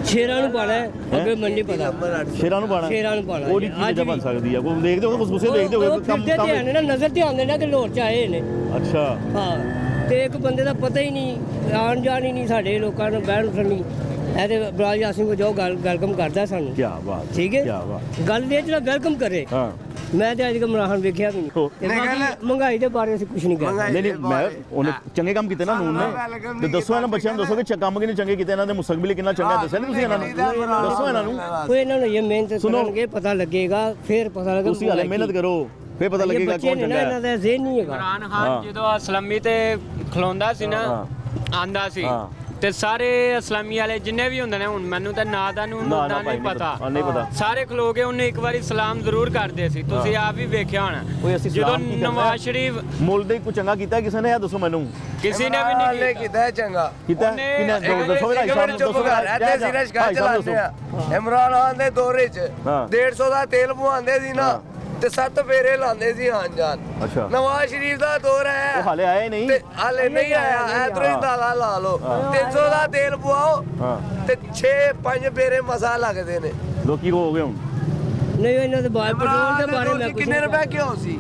ਸ਼ੇਰਾਂ ਨੂੰ ਪਾਣਾ ਹੈ ਅੱਗੇ ਮੈਨੂੰ ਨਹੀਂ ਪਤਾ ਸ਼ੇਰਾਂ ਨੂੰ ਪਾਣਾ ਸ਼ੇਰਾਂ ਨੂੰ ਪਾਣਾ ਉਹਦੀ ਕੀ ਵਜ੍ਹਾ ਬਣ ਸਕਦੀ ਹੈ ਕੋਈ ਦੇਖਦੇ ਹੋ ਖੁਸ਼ਬੂਸੇ ਦੇਖਦੇ ਹੋ ਕੰਮ ਫਿਰਦੇ ਧਿਆਨ ਨਾ ਨਜ਼ਰ ਧਿਆਨ ਦੇਣਾ ਕਿ ਲੋੜ ਚ ਆਏ ਨੇ ਅੱਛਾ ਹਾਂ ਤੇ ਇੱਕ ਬੰਦੇ ਦਾ ਪਤਾ ਹੀ ਨਹੀਂ ਆਣ ਜਾਣ ਹੀ ਨਹੀਂ ਸਾਡੇ ਲੋਕਾਂ ਨੂੰ ਬਹਿਣ ਉੱਠਣ ਨਹੀਂ ਇਹ ਤੇ ਬਰਾਜ ਆਸਿਮ ਕੋ ਜੋ ਵੈਲਕਮ ਕਰਦਾ ਸਾਨੂੰ ਕੀ ਬਾਤ ਠੀਕ ਹੈ ਕੀ ਬਾਤ ਗੱਲ ਦੇ ਜਿਹੜਾ ਵੈਲਕਮ ਕਰੇ ਹਾਂ ਮੈਂ ਤੇ ਅੱਜ ਕੱਲ੍ਹ ਮਰਾਹਨ ਵੇਖਿਆ ਵੀ ਨਹੀਂ ਤੇ ਬਾਕੀ ਮਹਿੰਗਾਈ ਦੇ ਬਾਰੇ ਅਸੀਂ ਕੁਝ ਨਹੀਂ ਕਹਿੰਦੇ ਨਹੀਂ ਨਹੀਂ ਮੈਂ ਉਹਨੇ ਚੰਗੇ ਕੰਮ ਕੀਤੇ ਨਾ ਨੂਨ ਨੇ ਤੇ ਦੱਸੋ ਇਹਨਾਂ ਬੱਚਿਆਂ ਨੂੰ ਦੱਸੋ ਕਿ ਕੰਮ ਕਿੰਨੇ ਚੰਗੇ ਕੀਤੇ ਇਹਨਾਂ ਦੇ ਮੁਸਤਕਬਲ ਕਿੰਨਾ ਚੰਗਾ ਦੱਸਿਆ ਨਹੀਂ ਤੁਸੀਂ ਇਹਨਾਂ ਨੂੰ ਦੱਸੋ ਇਹਨਾਂ ਨੂੰ ਕੋਈ ਇਹਨਾਂ ਨੂੰ ਇਹ ਮਿਹਨਤ ਕਰਨਗੇ ਪਤਾ ਲੱਗੇਗਾ ਫਿਰ ਪਤਾ ਲੱਗੇਗਾ ਤੁਸੀਂ ਹਲੇ ਮਿਹਨਤ ਕਰੋ ਫਿਰ ਪਤਾ ਲੱਗੇਗਾ ਕੌਣ ਚੰਗਾ ਇਹਨਾਂ ਹੈ ਦਾ ਜ਼ਹਿਨ ਨਹੀਂ ਹੈਗਾ ਇਮਰਾਨ ਖਾਨ ਜਦੋਂ ਅਸਲਾਮੀ ਤੇ ਖਲੋਂਦਾ ਸੀ ਨਾ ਆਂਦਾ ਸੀ ਤੇ ਸਾਰੇ ਇਸਲਾਮੀ ਵਾਲੇ ਜਿੰਨੇ ਵੀ ਹੁੰਦੇ ਨੇ ਹੁਣ ਮੈਨੂੰ ਤਾਂ ਨਾਂ ਦਾ ਨੂੰ ਨਹੀਂ ਪਤਾ ਸਾਰੇ ਖਲੋ ਕੇ ਉਹਨੇ ਇੱਕ ਵਾਰੀ ਸਲਾਮ ਜ਼ਰੂਰ ਕਰਦੇ ਸੀ ਤੁਸੀਂ ਆਪ ਵੀ ਵੇਖਿਆ ਹੋਣਾ ਜਦੋਂ ਨਵਾਜ਼ ਸ਼ਰੀਫ ਮੁਲਕ ਦੇ ਕੋਈ ਚੰਗਾ ਕੀਤਾ ਕਿਸੇ ਨੇ ਇਹ ਦੱਸੋ ਮੈਨੂੰ ਕਿਸੇ ਨੇ ਵੀ ਨਹੀਂ ਕੀਤਾ ਚੰਗਾ ਕੀਤਾ ਕਿਨੇ ਦੱਸੋ ਮੇਰਾ ਹਿਸਾਬ ਦੱਸੋ ਇਮਰਾਨ ਖਾਨ ਦੇ ਦੌਰੇ 'ਚ 150 ਦਾ ਤੇਲ ਪਵਾਉਂਦੇ ਸੀ ਨਾ ਤੇ 7 ਫੇਰੇ ਲਾਉਂਦੇ ਸੀ ਆਣ ਜਾਣ ਅੱਛਾ ਨਵਾਜ਼ ਸ਼ਰੀਫ ਦਾ ਦੌਰ ਹੈ ਉਹ ਹਾਲੇ ਆਏ ਨਹੀਂ ਤੇ ਹਾਲੇ ਨਹੀਂ ਆਇਆ ਇਧਰੋਂ ਹੀ ਤਾਲਾ ਲਾ ਲਓ 300 ਦਾ ਤੇਲ ਪਵਾਓ ਤੇ 6-5 ਫੇਰੇ ਮਸਾ ਲੱਗਦੇ ਨੇ ਲੋਕੀ ਹੋ ਗਏ ਹੁਣ ਨਹੀਂ ਇਹਨਾਂ ਦੇ ਬਾਹਰ ਪੈਟਰੋਲ ਦੇ ਬਾਰੇ ਮੈਂ ਕਿੰਨੇ ਰੁਪਏ ਕਿਉਂ ਸੀ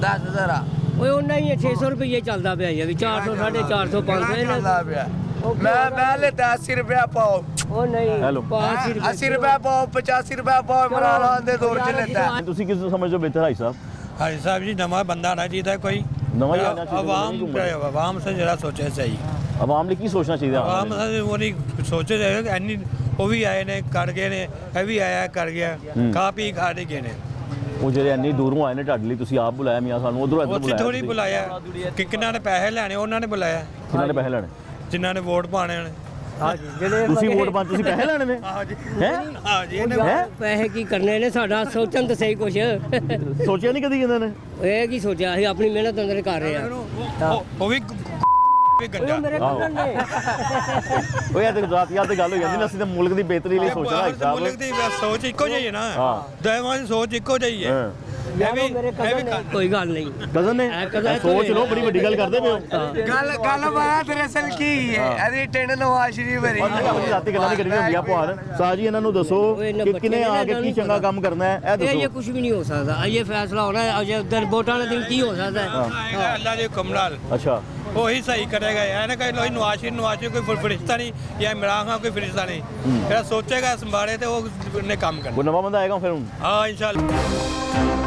10 ਜ਼ਰਾ ਓਏ ਉਹਨਾਂ ਹੀ 600 ਰੁਪਏ ਚੱਲਦਾ ਪਿਆ ਜੀ 400 450 500 ਚੱਲਦਾ ਪਿਆ ਮੈਂ ਲੈਤਾ 80 ਰੁਪਏ ਪਾਓ ਉਹ ਨਹੀਂ 80 ਰੁਪਏ ਪਾਓ 85 ਰੁਪਏ ਪਾਓ ਇਮਰਾਨ ਖਾਨ ਦੇ ਦੌਰ 'ਚ ਲੈਤਾ ਤੁਸੀਂ ਕਿਸ ਨੂੰ ਸਮਝਦੇ ਹੋ ਬਿਹਤਰ ਭਾਈ ਸਾਹਿਬ ਹਾਜੀ ਸਾਹਿਬ ਜੀ ਨਵਾਂ ਬੰਦਾ ਆਣਾ ਚਾਹੀਦਾ ਕੋਈ ਨਵਾਂ ਹੀ ਆਉਣਾ ਚਾਹੀਦਾ ਆਵਾਮ ਸੇ ਜਿਹੜਾ ਸੋਚਿਆ ਸਹੀ ਆਵਾਮ ਲਈ ਕੀ ਸੋਚਣਾ ਚਾਹੀਦਾ ਆਵਾਮ ਸੇ ਉਹ ਨਹੀਂ ਸੋਚਿਆ ਜਾਏਗਾ ਕਿ ਇੰਨੀ ਉਹ ਵੀ ਆਏ ਨੇ ਕਰ ਗਏ ਨੇ ਇਹ ਵੀ ਆਇਆ ਕਰ ਗਿਆ ਖਾ ਪੀ ਖਾ ਦੇ ਗਏ ਨੇ ਉਹ ਜਿਹੜੇ ਇੰਨੀ ਦੂਰੋਂ ਆਏ ਨੇ ਤੁਹਾਡੇ ਲਈ ਤੁਸੀਂ ਆਪ ਬੁਲਾਇਆ ਮੀਆਂ ਸਾਨੂੰ ਉਧਰੋਂ ਇੱਧਰ ਉੱਥੇ ਥੋੜੀ ਬੁਲਾਇਆ ਕਿ ਕਿੰਨਾਂ ਨੇ ਪੈਸੇ ਲੈਣੇ ਉਹਨਾਂ ਨੇ ਬੁਲਾਇਆ ਕਿਹਨਾਂ ਨੇ ਪੈਸੇ ਲੈਣੇ ਜਿਨ੍ਹਾਂ ਨੇ ਵੋਟ ਪਾਣੇ ਨੇ ਤੁਸੀਂ ਵੋਟ ਪਾ ਤੁਸੀਂ ਪੈਸੇ ਲੈਣੇ ਨੇ ਹੈ ਪੈਸੇ ਕੀ ਕਰਨੇ ਨੇ ਸਾਡਾ ਸੋਚਣ ਤਾਂ ਸਹੀ ਕੁਛ ਸੋਚਿਆ ਨਹੀਂ ਕਦੀ ਇਹਨਾਂ ਨੇ ਇਹ ਕੀ ਸੋਚਿਆ ਅਸੀਂ ਆਪਣੀ ਮਿਹਨਤ ਅੰਦਰ ਕਰ ਰਹੇ ਆ ਉਹ ਵੀ ਗੰਜਾ ਉਹ ਯਾਰ ਤੇ ਰਾਤ ਯਾਰ ਤੇ ਗੱਲ ਹੋ ਜਾਂਦੀ ਨਾ ਅਸੀਂ ਤਾਂ ਮੁਲਕ ਦੀ ਬਿਹਤਰੀ ਲਈ ਸੋਚਣਾ ਹੈ ਸਾਹਿਬ ਮੁਲਕ ਦੀ ਸੋਚ ਇੱਕੋ ਜਿਹੀ ਹੈ ਨਾ ਦੋਵਾਂ ਦੀ ਸੋਚ ਇੱਕੋ ਜਿਹੀ ਹੈ ਕੋਈ ਗੱਲ ਨਹੀਂ ਕਜ਼ਨ ਨੇ ਸੋਚ ਲਓ ਬੜੀ ਵੱਡੀ ਗੱਲ ਕਰਦੇ ਪਏ ਹੋ ਗੱਲ ਬਾਤ ਦਰਅਸਲ ਕੀ ਹੈ ਇਹਦੀ ਟਿੰਡ ਨਵਾਜ਼ ਸ਼ਰੀਫ ਵਰੀ ਰਾਤੀ ਗੱਲਾਂ ਨਹੀਂ ਕਰੀਆਂ ਹੁੰਦੀਆਂ ਭਾਣ ਸਾਹ ਜੀ ਇਹਨਾਂ ਨੂੰ ਦੱਸੋ ਕਿ ਕਿਨੇ ਆ ਕੇ ਕੀ ਚੰਗਾ ਕੰਮ ਕਰਨਾ ਹੈ ਇਹ ਦੱਸੋ ਇਹ ਕੁਝ ਵੀ ਨਹੀਂ ਹੋ ਸਕਦਾ ਇਹ ਫੈਸਲਾ ਹੋਣਾ ਹੈ ਅਜੇ ਉਧਰ ਵੋਟਾਂ ਵਾਲੇ ਦਿਨ ਕੀ ਹੋ ਸਕਦਾ ਹੈ ਅੱਲਾ ਦੇ ਹੁਕਮ ਨਾਲ ਅੱਛਾ ਉਹੀ ਸਹੀ ਕਰੇਗਾ ਇਹ ਨਾ ਕਹੇ ਲੋਈ ਨਵਾਜ਼ ਕੋਈ ਫਰਿਸ਼ਤਾ ਨਹੀਂ ਜਾਂ ਇਮਰਾਨ ਖਾਨ ਕੋਈ ਫਰਿਸ਼ਤਾ ਨਹੀਂ ਜਿਹੜਾ ਸੋਚੇਗਾ ਸੰਭਾਲੇ ਤੇ ਉਹ ਨੇ ਕੰਮ ਕਰਨਾ ਕੋਈ ਨਵਾਂ ਬੰਦਾ ਆਏਗਾ ਫਿਰ ਹੁਣ ਹਾਂ ਇਨਸ਼ਾਅੱਲਾ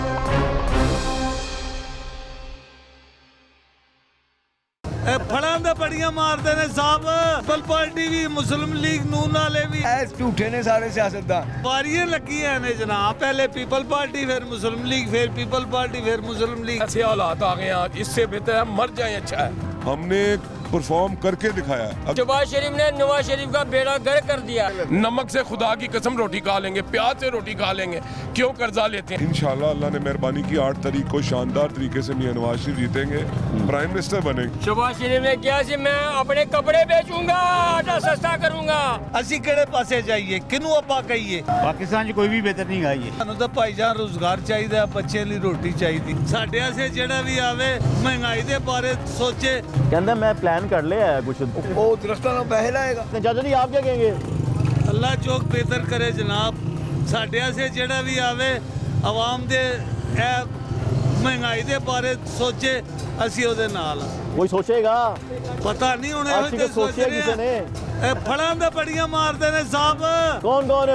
ਫੜਾਂ ਦਾ ਬੜੀਆਂ ਮਾਰਦੇ ਨੇ ਸਾਹਿਬ ਪੀਪਲ ਪਾਰਟੀ ਵੀ ਮੁਸਲਿਮ ਲੀਗ ਨੂਨ ਵਾਲੇ ਵੀ ਇਹ ਝੂਠੇ ਨੇ ਸਾਰੇ ਸਿਆਸਤਦਾਨ ਵਾਰੀਆਂ ਲੱਗੀਆਂ ਨੇ ਜਨਾਬ ਪਹਿਲੇ ਪੀਪਲ पार्टी फिर मुस्लिम लीग फिर पीपल पार्टी फिर मुस्लिम लीग ऐसे हालात आ गए हैं इससे बेहतर है मर जाए अच्छा है हमने परफॉर्म करके दिखाया अब शहबाज शरीफ ने नवाज शरीफ का बेड़ा गर्क कर दिया नमक से खुदा की कसम रोटी खा लेंगे प्याज से रोटी खा लेंगे क्यों कर्जा लेते हैं इंशाल्लाह अल्लाह ने मेहरबानी की 8 तारीख को शानदार तरीके से मियां नवाज शरीफ जीतेंगे प्राइम मिनिस्टर बनेंगे शहबाज शरीफ ने किया कि मैं अपने कपड़े बेचूंगा आटा सस्ता करूंगा ਅਸੀਂ ਕਿਹੜੇ ਪਾਸੇ ਜਾਈਏ ਕਿਹਨੂੰ ਆਪਾਂ ਕਹੀਏ ਪਾਕਿਸਤਾਨ 'ਚ ਕੋਈ ਵੀ ਬਿਹਤਰ ਨਹੀਂ ਗਾਈ ਸਾਨੂੰ ਤਾਂ ਭਾਈਜਾਨ ਰੋਜ਼ਗਾਰ ਚਾਹੀਦਾ ਬੱਚੇ ਲਈ ਰੋਟੀ ਚਾਹੀਦੀ ਸਾਡੇ ਆਸੇ ਜਿਹੜਾ ਵੀ ਆਵੇ ਮਹਿੰਗਾਈ ਦੇ ਬਾਰੇ ਸੋਚੇ ਕਹਿੰਦਾ ਮੈਂ ਪਲਾਨ कर लिया है कुछ ਉਹ ਦਰਖਤਾਂ ਨੂੰ ਪੈਸੇ ਲਾਏਗਾ चाचा जी आप क्या कहेंगे ਅੱਲਾ ਚੋਕ ਬਿਹਤਰ ਕਰੇ ਜਨਾਬ ਸਾਡੇ ਆਸੇ ਜਿਹੜਾ ਵੀ ਆਵੇ ਆਵਾਮ ਦੇ ਇਹ ਮਹਿੰਗਾਈ ਦੇ ਬਾਰੇ ਸੋਚੇ ਅਸੀਂ ਉਹਦੇ ਨਾਲ कोई सोचेगा ਪਤਾ ਨਹੀਂ ਹੁਣ आज तक सोचा किसी ने ਇਹ ਫੜਾਂ ਦਾ ਬੜੀਆਂ ਮਾਰਦੇ ਨੇ ਸਾਹਿਬ कौन कौन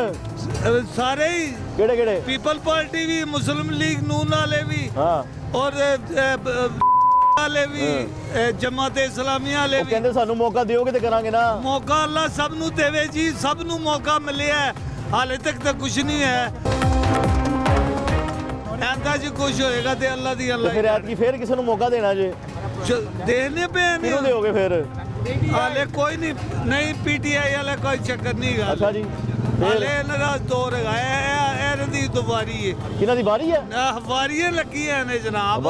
ਸਾਰੇ ਹੀ केड़े केड़े ਪੀਪਲ ਪਾਰਟੀ ਵੀ ਮੁਸਲਿਮ ਲੀਗ ਨੂਨ ਵਾਲੇ ਵੀ हाँ ਔਰ ਵਾਲੇ ਵੀ ਜਮਾਤ ਇਸਲਾਮੀਆ ਵਾਲੇ ਉਹ ਵੀ ਕਹਿੰਦੇ ਸਾਨੂੰ ਮੌਕਾ ਦਿਓਗੇ ਤੇ ਕਰਾਂਗੇ ਨਾ ਮੌਕਾ ਅੱਲਾ ਸਭ ਨੂੰ ਦੇਵੇ ਜੀ ਸਭ ਨੂੰ ਮੌਕਾ ਮਿਲਿਆ ਹਾਲੇ ਤੱਕ ਤਾਂ ਕੁਝ ਨਹੀਂ ਹੈ ਐਂਦਾ ਜੀ ਕੁਝ ਹੋਏਗਾ ਤੇ ਅੱਲਾ ਦੀ ਅੱਲਾ ਫਿਰ ਐਤਕੀ ਫਿਰ ਕਿਸੇ ਨੂੰ ਮੌਕਾ ਦੇਣਾ ਜੇ ਦੇਣੇ ਪਏ ਨੇ ਕਿਹਨੂੰ ਦਿਓਗੇ ਫਿਰ ਹਾਲੇ ਕੋਈ ਨਹੀਂ ਪੀਟੀਆਈ ਵਾਲਾ ਕੋਈ ਚੱਕਰ ਨਹੀਂ ਗਾ ਅੱਛਾ ਜੀ ਹਾਲੇ ਇਹਨਾਂ ਦਾ ਦੌਰ ਹੈਗਾ ਇਹਨਾਂ ਦੀ ਦੁਬਾਰੀ ਹੈ ਕਿਹਨਾਂ ਦੀ ਵਾਰੀ ਹੈ ਵਾਰੀਆਂ ਲੱਗੀਆਂ ਨੇ ਜਨਾਬ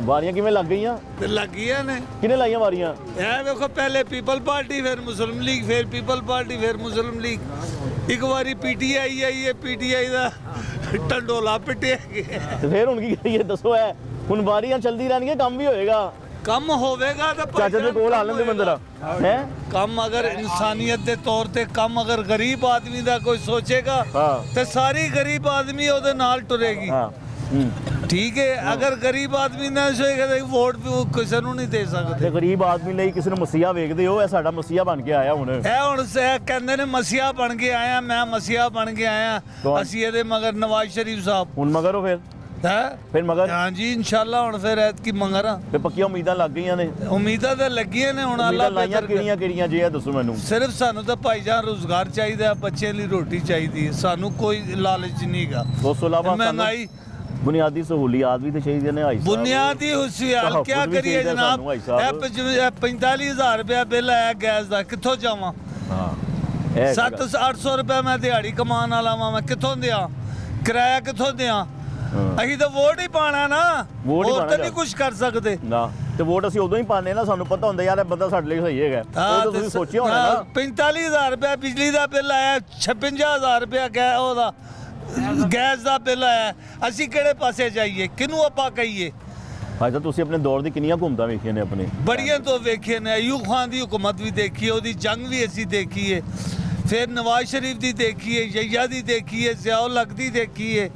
ਵਾਰੀਆਂ ਕਿਵੇਂ ਲੱਗ ਗਈਆਂ ਤੇ ਲੱਗੀਆਂ ਨੇ ਕਿਹਨੇ ਲਾਈਆਂ ਵਾਰੀਆਂ ਇਹ ਵੇਖੋ ਪਹਿਲੇ ਪੀਪਲ ਪਾਰਟੀ ਫਿਰ ਮੁਸਲਿਮ ਲੀਗ ਫਿਰ ਪੀਪਲ ਪਾਰਟੀ ਫਿਰ ਮੁਸਲਿਮ ਲੀਗ ਇੱਕ ਵਾਰੀ ਪੀਟੀਆਈ ਆਈ ਹੈ ਪੀਟੀਆਈ ਦਾ ਟੰਡੋਲਾ ਪਿੱਟਿਆ ਗਿਆ ਤੇ ਫਿਰ ਹੁਣ ਕੀ ਕਰੀਏ ਦੱਸੋ ਐ ਹੁਣ ਵਾਰੀਆਂ ਚੱਲਦੀ ਰਹਿਣਗੀਆਂ ਕੰਮ ਵੀ ਹੋਏਗਾ ਕੰਮ ਹੋਵੇਗਾ ਤਾਂ ਚਾਚਾ ਦੇ ਕੋਲ ਆ ਲੈਂਦੇ ਮੰਦਰ ਹੈ ਕੰਮ ਅਗਰ ਇਨਸਾਨੀਅਤ ਦੇ ਤੌਰ ਤੇ ਕੰਮ ਅਗਰ ਗਰੀਬ ਆਦਮੀ ਦਾ ਕੋਈ ਸੋਚੇਗਾ ਤੇ ਸਾਰੀ ਗਰੀਬ ਆਦਮੀ ਉਹਦੇ ਨਾਲ ਟੁਰੇਗੀ ਠੀਕ ਹੈ ਅਗਰ ਗਰੀਬ ਆਦਮੀ ਨਾ ਸੋਚੇਗਾ ਤਾਂ ਵੋਟ ਵੀ ਕਿਸੇ ਨੂੰ ਨਹੀਂ ਦੇ ਸਕਦੇ ਤੇ ਗਰੀਬ ਆਦਮੀ ਲਈ ਕਿਸੇ ਨੂੰ ਮਸੀਹਾ ਵੇਖਦੇ ਹੋ ਇਹ ਸਾਡਾ ਮਸੀਹਾ ਬਣ ਕੇ ਆਇਆ ਹੁਣ ਇਹ ਹੁਣ ਕਹਿੰਦੇ ਨੇ ਮਸੀਹਾ ਬਣ ਕੇ ਆਇਆ ਮੈਂ ਮਸੀਹਾ ਬਣ ਕੇ ਆਇਆ ਅਸੀਂ ਇਹਦੇ ਮਗਰ ਨਵਾਜ਼ ਸ਼ਰੀਫ ਸਾਹਿਬ ਹੁਣ ਮਗਰ ਹੋ ਫਿਰ ਮਗਰ ਹਾਂਜੀ ਇਨਸ਼ਾਅੱਲਾ ਹੁਣ ਫਿਰ ਐਤਕੀ ਮੰਗਰ ਆ ਤੇ ਪੱਕੀਆਂ ਉਮੀਦਾਂ ਲੱਗ ਗਈਆਂ ਨੇ ਉਮੀਦਾਂ ਤਾਂ ਲੱਗੀਆਂ ਨੇ ਹੁਣ ਅੱਲਾ ਲਾਈਆਂ ਕਿਹੜੀਆਂ ਜੇ ਇਹ ਦੱਸੋ ਮੈਨੂੰ ਸਿਰਫ ਸਾਨੂੰ ਤਾਂ ਭਾਈਜਾਨ ਰੋਜ਼ਗਾਰ ਚਾਹੀਦਾ ਬੱਚੇ ਲਈ ਰੋਟੀ ਚਾਹੀਦੀ ਹੈ ਸਾਨੂੰ ਕੋਈ ਲਾਲਚ ਨਹੀਂਗਾ ਉਸ ਤੋਂ ਇਲਾਵਾ ਮਹਿੰਗਾਈ ਬੁਨਿਆਦੀ ਸਹੂਲੀਅਤ ਵੀ ਤੇ ਚਾਹੀਦੀਆਂ ਨੇ ਬੁਨਿਆਦੀ ਹੁਸਿਆਲ ਕੀ ਕਰੀਏ ਜਨਾਬ ਇਹ 45000 ਰੁਪਇਆ ਬਿੱਲ ਆਇਆ ਗੈਸ ਦਾ ਕਿੱਥੋਂ ਜਾਵਾਂ 700-800 ਰੁਪਏ ਮੈਂ ਦਿਹਾੜੀ ਕਮਾਉਣ ਵਾਲਾ ਵਾਂ ਮੈਂ ਕਿੱਥੋਂ ਦਿਆਂ ਕਿਰਾਇਆ ਕਿੱਥੋਂ ਦਿਆਂ ਅਸੀਂ ਤਾਂ ਵੋਟ ਹੀ ਪਾਣਾ ਨਾ ਹੋਰ ਤਾਂ ਨਹੀਂ ਕੁਝ ਕਰ ਸਕਦੇ ਨਾ ਤੇ ਵੋਟ ਅਸੀਂ ਉਦੋਂ ਹੀ ਪਾਣੇ ਨਾ ਸਾਨੂੰ ਪਤਾ ਹੁੰਦਾ ਯਾਰ ਇਹ ਬੰਦਾ ਸਾਡੇ ਲਈ ਸਹੀ ਹੈਗਾ ਉਹ ਤਾਂ ਤੁਸੀਂ ਸੋਚਿਆ ਹੋਣਾ ਨਾ 45000 ਰੁਪਏ ਬਿਜਲੀ ਦਾ ਬਿੱਲ ਆਇਆ 56000 ਰੁਪਏ ਉਹਦਾ ਗੈਸ ਦਾ ਬਿੱਲ ਆਇਆ ਅਸੀਂ ਕਿਹੜੇ ਪਾਸੇ ਜਾਈਏ ਕਿਹਨੂੰ ਆਪਾਂ ਕਹੀਏ ਅੱਜ ਤਾਂ ਤੁਸੀਂ ਆਪਣੇ ਦੌਰ ਦੀ ਕਿੰਨੀਆਂ ਘੁੰਮਤਾਂ ਵੇਖੀਆਂ ਨੇ ਆਪਣੇ ਬੜੀਆਂ ਤੋਂ ਵੇਖੀਆਂ ਨੇ ਅਯੂਬ ਖਾਨ ਦੀ ਹੁਕੂਮਤ ਵੀ ਦੇਖੀ ਹੈ ਉਹਦੀ ਜੰਗ ਵੀ ਅਸੀਂ ਦੇਖੀ ਹੈ ਫਿਰ ਨਵਾਜ਼ ਸ਼ਰੀਫ ਦੀ ਦੇਖੀ ਹੈ ਯਹੀਆ ਦੀ ਦੇਖੀ ਹੈ ਜ਼ਿਆਉਲ ਹਕ ਦੀ ਦੇਖੀ ਹੈ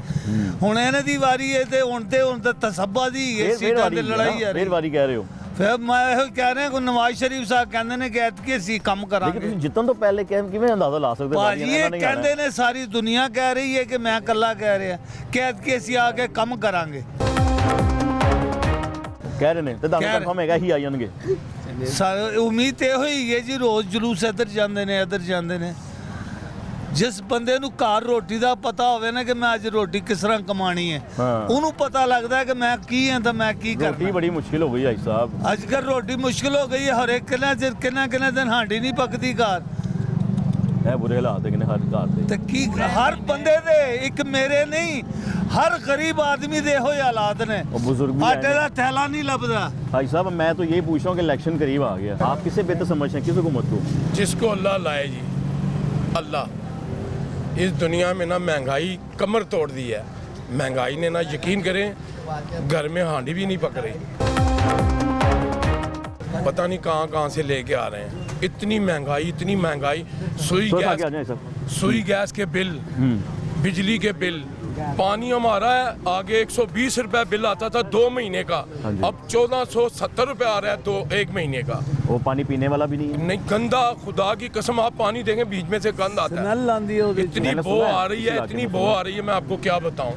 ਹੁਣ ਇਹਨਾਂ ਦੀ ਵਾਰੀ ਹੈ ਤੇ ਹੁਣ ਤਾਂ ਤਸੱਬਾ ਦੀ ਹੈ ਸੀਟਾਂ ਤੇ ਲੜਾਈ ਹੈ ਫਿਰ ਵਾਰੀ ਕਹਿ ਰਹੇ ਹੋ ਫਿਰ ਮੈਂ ਇਹ ਕਹਿ ਰਿਹਾ ਕਿ ਨਵਾਜ਼ ਸ਼ਰੀਫ ਸਾਹਿਬ ਕਹਿੰਦੇ ਨੇ ਕਿ ਐਤਕੀ ਅਸੀਂ ਕੰਮ ਕਰਾਂਗੇ ਤੁਸੀਂ ਜਿੱਤਣ ਤੋਂ ਪਹਿਲੇ ਕਿਵੇਂ ਅੰਦਾਜ਼ਾ ਲਾ ਸਕਦੇ ਭਾਜੀ ਇਹ ਕਹਿੰਦੇ ਨੇ ਸਾਰੀ ਦੁਨੀਆ ਕਹਿ ਰਹੀ ਹੈ ਕਿ ਮੈਂ ਇਕੱਲਾ ਕਹਿ ਰਿਹਾ ਕਿ ਐਤਕੀ ਅਸੀਂ ਆ ਕੇ ਕੰਮ ਕਰਾਂਗੇ ਕਹਿ ਰਹੇ ਨੇ ਤੇ ਤੁਹਾਨੂੰ ਕਹਿ- ਕਨਫਰਮ ਹੈਗਾ ਹੀ ਆ ਜਾਣਗੇ। ਸਾਰੇ ਉਮੀਦ ਤੇ ਹੋਈ ਹੈ ਜੀ, ਰੋਜ਼ ਜਲੂਸ ਇੱਧਰ ਜਾਂਦੇ ਨੇ ਇੱਧਰ ਜਾਂਦੇ ਨੇ। ਜਿਸ ਬੰਦੇ ਨੂੰ ਘਰ ਰੋਟੀ ਦਾ ਪਤਾ ਹੋਵੇ ਨਾ ਕਿ ਮੈਂ ਅੱਜ ਰੋਟੀ ਕਿਸ ਤਰ੍ਹਾਂ ਕਮਾਣੀ ਹੈ, ਹਾਂ। ਉਹਨੂੰ ਪਤਾ ਲੱਗਦਾ ਹੈ ਕਿ ਮੈਂ ਕੀ ਹਾਂ ਤਾਂ ਮੈਂ ਕੀ ਰੋਟੀ ਕਰਨਾ। ਬੜੀ ਮੁਸ਼ਕਿਲ ਹੋ ਗਈ ਭਾਈ ਸਾਹਿਬ। ਅੱਜ ਕੱਲ੍ਹ ਰੋਟੀ ਮੁਸ਼ਕਿਲ ਹੋ ਗਈ ਹੈ, ਹਰ ਇੱਕ ਕਿੰਨਾ ਦਿਨ ਹਾਂਡੀ ਨਹੀਂ ਪੱਕਦੀ ਘਰ। ਇਹ ਬੁਰੇ ਹਾਲਾਤ ਹੈਗੇ ਨੇ ਹਰ ਘਰ ਦੇ। ਤੇ ਕੀ ਹਰ ਬੰਦੇ ਦੇ, ਇੱਕ ਮੇਰੇ ਨਹੀਂ, ਹਰ ਗਰੀਬ ਆਦमी ਦੇ ਇਹੋ ਜਿਹੇ ਹਾਲਾਤ ਨੇ। और बुजुर्ग भी ਆਟੇ आए ਦਾ ਥੈਲਾ नहीं ਲੱਭਦਾ। भाई साहब मैं तो यही पूछ रहा हूँ कि इलेक्शन करीब आ गया, आप किसे बेहतर समझते हैं, किस हुकूमत को? जिसको अल्लाह लाए जी, अल्लाह। इस दुनिया में ना महंगाई कमर तोड़ दी है। महंगाई ने ना, यकीन करें घर में हांडी भी नहीं पक रही, पता नहीं कहाँ से लेके आ रहे हैं। इतनी महंगाई, सुई गैस के बिल, बिजली के बिल, पानी हमारा है आगे 120 रुपए बिल आता था 2 महीने का, अब 1470 रुपए आ रहा है 1 महीने का। वो पानी पीने वाला भी नहीं है। नहीं, गंदा, खुदा की कसम, आप पानी देखें बीच में से गंद आता है, इतनी बो आ रही है, इतनी बो आ रही है, मैं आपको क्या बताऊं।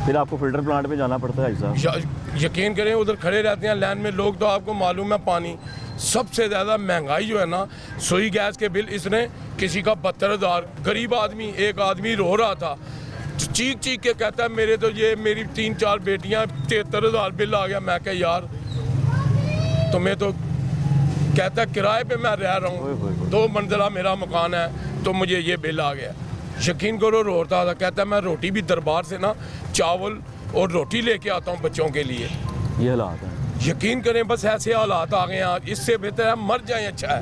फिर आपको फिल्टर प्लांट पे जाना पड़ता है भाई साहब। यकीन करें, उधर खड़े रहते हैं लाइन में लोग, तो आपको मालूम है पानी सबसे ज़्यादा महंगाई जो है ना, सुई गैस के बिल, इसने किसी का 72,000, गरीब आदमी, एक आदमी रो रहा था, चीख के कहता है मेरे तो ये मेरी 3-4 बेटियां, 73,000 बिल आ गया। मैं कह यार तुम्हें तो, कहता किराए पे मैं रह रहा हूँ, 2 मंजिला मेरा मकान है, तो मुझे ये बिल आ गया। यकीन करो रोता था, कहता मैं रोटी भी दरबार से ना चावल और रोटी लेके आता हूँ बच्चों के लिए। ये हालात हैं। यकीन करें बस ऐसे हालात आ गए हैं, इससे बेहतर है मर जाए, अच्छा है।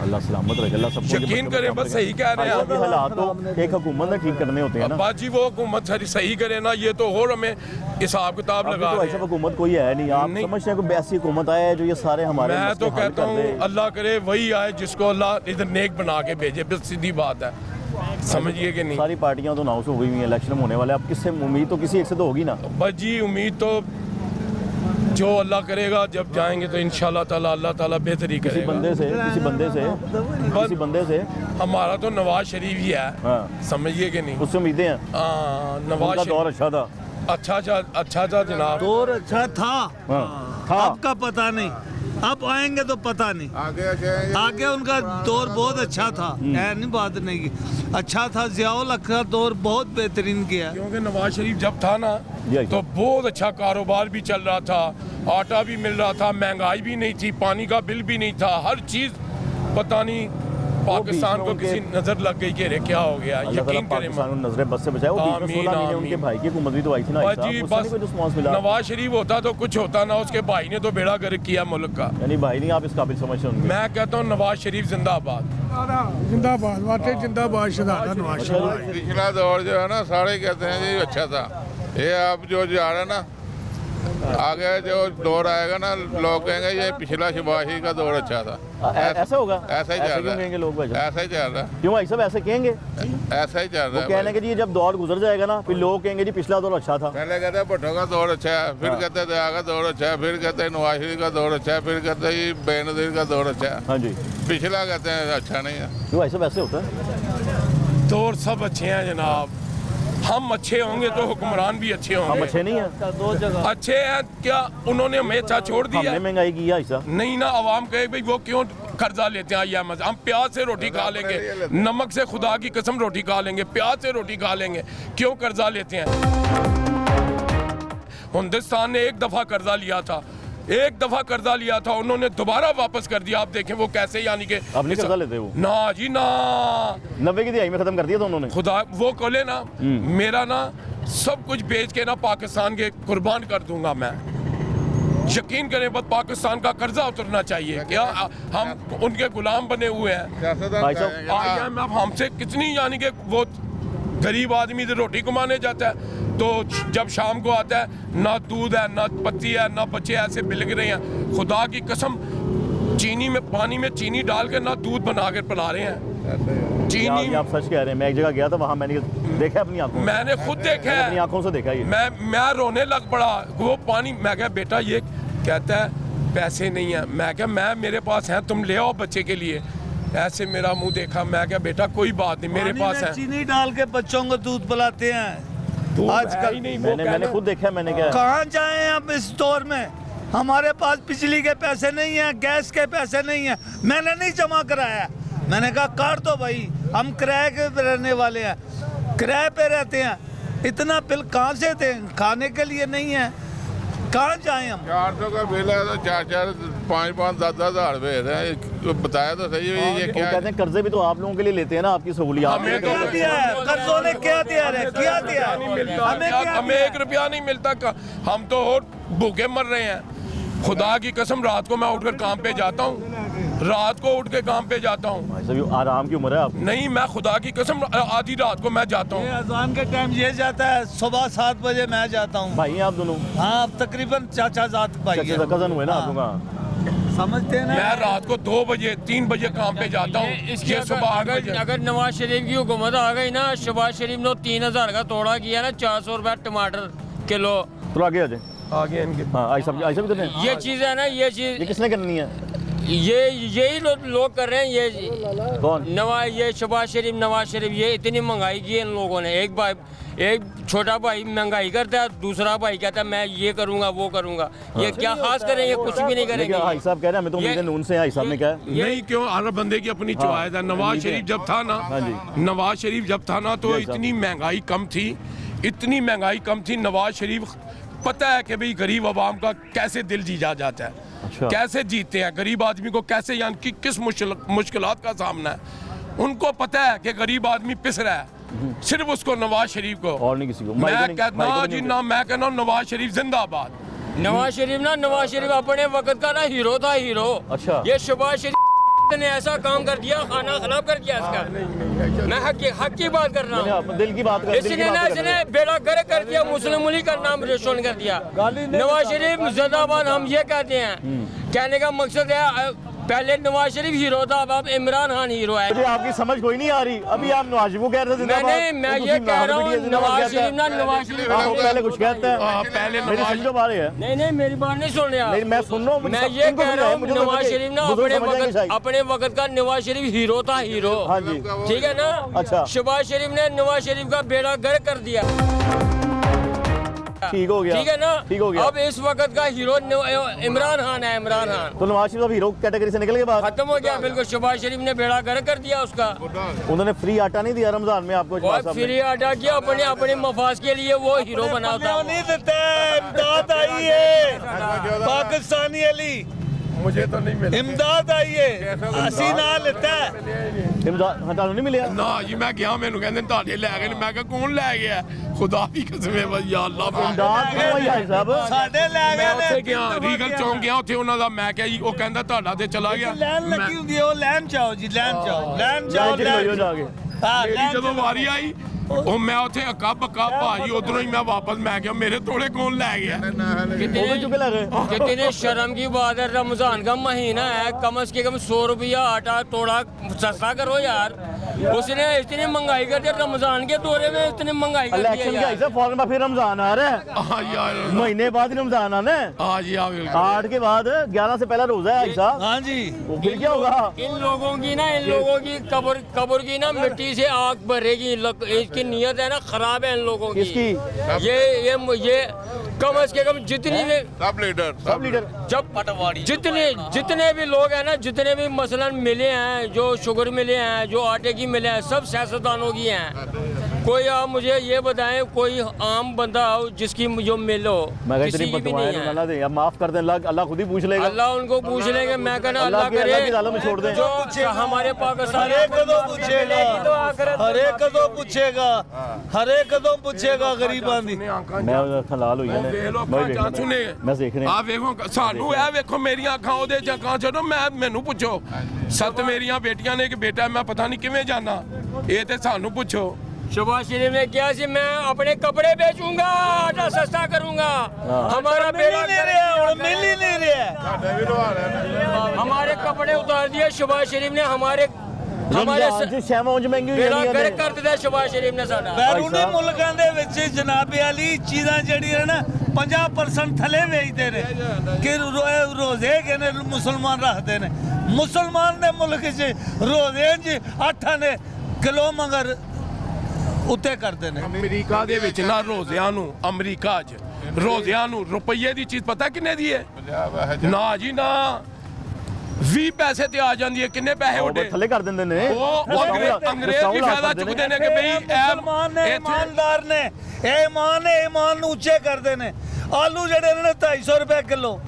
अल्लाह सलामत रखे, अल्लाह सबको। यकीन करें बस सही कह रहे हैं ये हालात तो एक हुकूमत ने ठीक करने होते हैं ना। बाजी वो हुकूमत सही करे ना, ये तो और हमें हिसाब किताब लगा तो रहे ऐसा हैं। हुकूमत कोई है नहीं, आप समझते हैं कोई ऐसी हुकूमत आए जो ये सारे हमारे मैं तो मसले हल कहता कर दे? हूँ अल्लाह करे वही आए जिसको अल्लाह इधर नेक बना के भेजे, बस सीधी बात है, समझिए कि नहीं। सारी पार्टियां तो अनाउंस हो गई हुई हैं, इलेक्शन होने वाले, अब किससे उम्मीद तो किसी एक से तो होगी ना। बस जी उम्मीद तो जो अल्लाह करेगा, जब जाएंगे तो इंशाल्लाह ताला अल्लाह ताला बेहतरी किसी करेगा। किसी बंदे से हमारा तो नवाज शरीफ ही है, हाँ। समझिए कि नहीं। उससे उम्मीदें हैं। नवाज उनका दौर अच्छा था। अच्छा था जनाब, दौर अच्छा था, था। आपका पता नहीं, अब आएंगे तो पता नहीं। आगे उनका दौर बहुत अच्छा था, नहीं बात नहीं, अच्छा था। ज़ियाउल हक का दौर बहुत बेहतरीन किया, क्योंकि नवाज शरीफ जब था ना तो बहुत अच्छा कारोबार भी चल रहा था, आटा भी मिल रहा था, महंगाई भी नहीं थी, पानी का बिल भी नहीं था, हर चीज़। पता नहीं पाकिस्तान को किसी नजर लग गई कि क्या हो गया। यकीन करें नजरें बस से बचाए। उनके भाई की हुकूमत भी तो आई थी ना, बस नवाज शरीफ होता तो कुछ होता ना, उसके भाई ने तो बेड़ा गर्क किया मुल्क का। यानी भाई नहीं आप इस काबिल समझते हैं? मैं कहता हूँ नवाज शरीफ जिंदाबाद, जिंदाबाद, वाकई जिंदाबाद शहजादा नवाज शरीफ। पिछला दौर जो है ना, सारे कहते हैं जी अच्छा था, ये अब जो जा रहा है ना, आगे जो दौर आएगा ना, लोग कहेंगे ये पिछला शबाशी का दौर अच्छा था। ऐसा होगा, ऐसा ही चल रहा है लोग, ऐसा ही चल रहा है। क्यों भाई साहब ऐसे कहेंगे? ऐसा ही चल रहा है। कहने के जी जब दौर गुजर जाएगा ना, फिर लोग कहेंगे जी पिछला दौर अच्छा था। पहले कहते हैं भुट्टो का दौर अच्छा है, फिर कहते हैं दया का दौर अच्छा है, फिर कहते हैं नवाज शरीफ का दौर अच्छा है, फिर कहते हैं बेनज़ीर का दौर अच्छा है। हाँ जी, पिछला कहते हैं अच्छा नहीं है। क्यों भाई साहब ऐसे होता है? दौर सब अच्छे हैं जनाब, हम अच्छे होंगे तो हुक्मरान भी अच्छे होंगे। हम अच्छे नहीं हैं? अच्छे हैं क्या? उन्होंने हमें अच्छा छोड़ दिया, हमने महंगाई की है ऐसा नहीं ना। आवाम कहे भाई वो क्यों कर्जा लेते हैं, IMF हम प्याज से रोटी खा लेंगे, नमक से खुदा की कसम रोटी खा लेंगे, प्याज से रोटी खा लेंगे, क्यों कर्जा लेते हैं? हिंदुस्तान ने एक दफा कर्जा लिया था, एक दफा कर्जा लिया था, उन्होंने दोबारा वापस कर दिया। आप देखें वो कैसे, यानी कि अब नहीं कर्जा लेते वो ना जी ना, 90 की दिहाई में खत्म कर दिया था उन्होंने। खुदा वो खोले ना, मेरा ना सब कुछ बेच के ना पाकिस्तान के कुर्बान कर दूंगा मैं। यकीन करें बस पाकिस्तान का कर्जा उतरना चाहिए। क्या हम उनके गुलाम बने हुए हैं? IMF हमसे कितनी, यानी कि वो गरीब आदमी से रोटी कमाने जाता है, तो जब शाम को आता है ना दूध है, ना पत्ती है, ना बच्चे ऐसे बिलग रहे हैं। खुदा की कसम चीनी में, पानी में चीनी डाल के ना दूध बना कर पिला रहे हैं। चीनी आप सच कह रहे हैं, मैं एक जगह गया था, वहाँ मैंने देखा अपनी आंखों, मैंने खुद देखा है, अपनी आंखों से देखा ये। मैं रोने लग पड़ा। वो पानी, मैं कहा बेटा ये, कहता है पैसे नहीं है। मैं कहा मैं, मेरे पास हैं, तुम ले आओ बच्चे के लिए। ऐसे मेरा मुंह देखा, मैं क्या बेटा कोई बात नहीं, मेरे पास है। चीनी डाल के बच्चों को दूध पिलाते हैं। आजकल मैंने खुद देखा, मैंने क्या कहाँ जाएं अब इस दौर में? हमारे पास बिजली के पैसे नहीं हैं, गैस के पैसे नहीं हैं। मैंने नहीं जमा कराया, मैंने कहा काट दो भाई, हम किराए के पे रहने वाले हैं, किराए पे रहते हैं, इतना बिल कहाँ से दें? खाने के लिए नहीं है, कहाँ जाएं हम? 400 का बिल है तो 4-4, 5-5, 10-10 भेज रहे हैं। बताया तो सही है ये क्या कहते हैं कर्जे भी तो आप लोगों के लिए लेते हैं ना, आपकी सहूलियत। हमें तो क्या दिया है? कर्जों ने क्या दिया है? क्या दिया है? हमें 1 रुपया नहीं मिलता, हम तो और भूखे मर रहे हैं। खुदा की कसम, रात को मैं उठकर काम पे जाता हूँ, रात को उठ के काम पे जाता हूँ। आराम की उम्र है आप? नहीं, मैं खुदा की कसम आधी रात को मैं जाता हूँ। अज़ान के टाइम ये जाता है, सुबह 7 बजे मैं जाता हूँ। भाई आप दोनों? हाँ, तकरीबन चाचा जात भाई है। कजन हुए ना आप लोग? समझते हैं ना? मैं रात को 2 बजे 3 बजे काम पे जाता हूँ। ये सुबह अगर नवाज शरीफ की हुकूमत आ गई ना, शहबाज शरीफ ने 3000 का तोड़ा किया ना, 400 रुपया टमाटर किलो। तो आगे आ जाए, आगे इनके। हाँ, आई सब इधर है। ये चीज़ है ना, ये चीज़ ये किसने करनी है? यही लोग कर रहे हैं। ये कौन? ये शहबाज शरीफ, नवाज शरीफ, ये इतनी महंगाई की है इन लोगों ने। एक छोटा भाई महंगाई करता है, दूसरा भाई कहता है मैं ये करूंगा वो करूंगा। ये क्या खास करेंगे? कुछ भी नहीं करेंगे। भाई साहब कह रहे हैं हमें तो उम्मीद है नून से। भाई साहब ने कहा नहीं, क्यों? हर बंदे की अपनी चॉइस है। नवाज शरीफ जब था ना, नवाज शरीफ जब था ना, तो इतनी महंगाई कम थी, इतनी महंगाई कम थी। नवाज शरीफ पता है कि भाई गरीब आवाम का कैसे दिल जीता जाता है। अच्छा। कैसे जीते हैं गरीब आदमी को, कैसे यानी कि किस मुश्किलात का सामना है। उनको पता है कि गरीब आदमी पिस रहा है, सिर्फ उसको नवाज शरीफ को, और नहीं किसी को। मैं कहता जी ना, मैं कहता हूँ नवाज शरीफ जिंदाबाद। नवाज शरीफ अपने वक्त का ना हीरो था, हीरो। अच्छा। ये शहबाज शरीफ ने ऐसा काम कर दिया, खाना खराब कर दिया इसका। मैं हक की बात कर रहा हूँ, दिल की बात कर। इसने बेड़ा गर्क कर दिया, मुस्लिम लीग का नाम रोशन कर दिया। नवाज शरीफ जिंदाबाद हम ये कहते हैं। कहने का मकसद है, पहले नवाज शरीफ हीरो था, अब इमरान खान हीरो है। आपकी समझ कोई नहीं आ रही। अभी आप नवाज शरीफ को कह रहे थे। मैं ये कह रहा हूँ, नवाज शरीफ पहले कुछ कहते हैं, पहले मेरी समझो बात है। नहीं, मेरी बात नहीं सुन रहे। मैं सुन रहा हूँ। मैं ये कह रहा हूँ, नवाज शरीफ ना अपने वक्त का नवाज शरीफ हीरो था, हीरो। हाँ जी, ठीक है ना? अच्छा। शहबाज शरीफ ने नवाज शरीफ का बेड़ा गर्क कर दिया। ठीक हो गया, ठीक है ना? ठीक हो गया। अब इस वक्त का हीरो इमरान खान है, इमरान खान। तो नवाज शरीफ हीरो कैटेगरी से निकल के बाद खत्म हो गया बिल्कुल। शहबाज शरीफ ने बेड़ा गर्क कर दिया उसका। उन्होंने फ्री आटा नहीं दिया रमजान में आपको? फ्री आटा किया अपने मफाज के लिए, वो हीरो बना था। नहीं देता, इमदाद आई है पाकिस्तानी अली, मुझे तो नहीं मिला। इमदाद आई है, हसीना लेता है। इमदाद हटानो नहीं मिले ना जी, मैं गया, मैंने कहते ਤੁਹਾਡੇ ਲੈ ਗਏ। मैं कहा कौन ਲੈ गया? खुदा की कसम है भाई, या अल्लाह। इमदाद क्यों है भाई साहब? ਸਾਡੇ ਲੈ मैं ਗਏ ਉੱਥੇ ਗਿਆ, ਰੀਗਲ ਚੌਂਕ ਗਿਆ, ਉੱਥੇ ਉਹਨਾਂ ਦਾ ਮੈਂ ਕਿਹਾ ਜੀ, ਉਹ ਕਹਿੰਦਾ ਤੁਹਾਡਾ ਤੇ ਚਲਾ ਗਿਆ। ਲੈਣ ਲੱਗੀ ਹੁੰਦੀ ਹੈ, ਉਹ ਲੈਣ ਚਾਓ ਜੀ, ਲੈਣ ਚਾਓ, ਲੈਣ ਚਾਓ, ਲੈਣ ਜਾ ਕੇ। ਹਾਂ, ਮੇਰੀ ਜਦੋਂ ਵਾਰੀ ਆਈ, ਉਹ ਮੈਂ ਉੱਥੇ ਅੱਕਾ ਬੱਕਾ ਭਾਜੀ, ਉਧਰੋਂ ਹੀ ਮੈਂ ਵਾਪਸ, ਮੈਂ ਕਿਹਾ ਮੇਰੇ ਤੋੜੇ ਕੌन ਲੈ ਗਿਆ? कितने शर्म की बात है। रमजान का महीना है, कम से कम 100 रुपया आटा तोड़ा सस्ता करो यार। उसने इतनी महंगाई कर दिया, रमजान के दौरे में इतनी महंगाई कर दिया। फौरन में फिर रमजान आ रहा है, महीने बाद रमजान आना है। 8 के बाद 11 से पहला रोजा है ऐसा। हाँ जी। फिर क्या होगा? इन लोगों की कब्र की ना मिट्टी से आग भरेगी। इसकी नीयत है ना खराब है इन लोगों की। ये कम से कम जितनी सब लीडर जब जितने भी लोग हैं ना, जितने भी मसलन मिले हैं, जो शुगर मिले हैं, जो आटे की मिले हैं, सब सियासतदानों की हैं। कोई आप मुझे ये बताएं, कोई आम बंदा हो जिसकी जो मिल हो, किसी की भी नहीं है। अब माफ कर दें, अल्लाह खुद ही पूछ लेगा। अल्लाह उनको पूछ लेंगे। मैं कहना अल्लाह करे छोड़ दें। जो हमारे पाकिस्तान हरे कदों पूछेगा, हरे कदों पूछेगा, हरे कदों पूछेगा गरीबां दी। मैं लाल हुई मैं देख रहे ਆ ਵੇਖੋ ਸਾਨੂੰ ਇਹ ਵੇਖੋ ਮੇਰੀਆਂ ਅੱਖਾਂ ਉਹਦੇ ਚ ਅੱਖਾਂ ਛੱਡੋ। ਮੈਨੂੰ ਪੁੱਛੋ, 7 ਮੇਰੀਆਂ ਬੇਟੀਆਂ ਨੇ, ਇੱਕ ਬੇਟਾ। मैं पता नहीं किवें जाना, ਇਹ ਤੇ ਸਾਨੂੰ ਪੁੱਛੋ। शहबाज शरीफ ने क्या सी, मैं अपने कपड़े बेचूंगा, आटा सस्ता करूंगा। हमारा मिल ही नहीं रहा, हमारे कपड़े उतार दिए शहबाज शरीफ ने। हमारे कर दिया शहबाज शरीफ ने। बैरूनी मुल्कों ਦੇ ਵਿੱਚ जनाबे वाली चीज़ां ਜਿਹੜੀਆਂ ਨਾ 50% ਥੱਲੇ ਵੇਚਦੇ ਨੇ ਕਿ ਰੋਜ਼ੇ ਕਿਨੇ ਮੁਸਲਮਾਨ ਰੱਖਦੇ ਨੇ। ਮੁਸਲਮਾਨ ਦੇ ਮੁਲਕ 'ਚ ਰੋਜ਼ੇ 'ਚ 8 ਨੇ ਕਿਲੋ, ਮਗਰ ਉੱਤੇ ਕਰਦੇ ਨੇ। ਅਮਰੀਕਾ ਦੇ ਵਿੱਚ ਨਾ ਰੋਜ਼ਿਆਂ ਨੂੰ ਅਮਰੀਕਾ 'ਚ ਰੋਜ਼ਿਆਂ ਨੂੰ ਰੁਪਈਏ ਦੀ ਚੀਜ਼ ਪਤਾ ਕਿੰਨੇ ਦੀ ਹੈ? ਨਾ ਜੀ ਨਾ 20 ਪੈਸੇ ਤੇ ਆ ਜਾਂਦੀ ਹੈ। ਕਿੰਨੇ ਪੈਸੇ ਉੱਡੇ ਥੱਲੇ ਕਰ ਦਿੰਦੇ ਨੇ ਉਹ ਅੰਗਰੇਜ਼ ਵੀ ਫਾਇਦਾ ਚੁੱਕਦੇ ਨੇ ਕਿ ਬਈ ਮੁਸਲਮਾਨ ਨੇ ਇਮਾਨਦਾਰ ਨੇ ਇਹ ਇਮਾਨ ਨੂੰ ਉੱਚੇ ਕਰਦੇ ਨੇ। ਆਲੂ ਜਿਹੜੇ ਨੇ 250 ਰੁਪਏ ਕਿਲੋ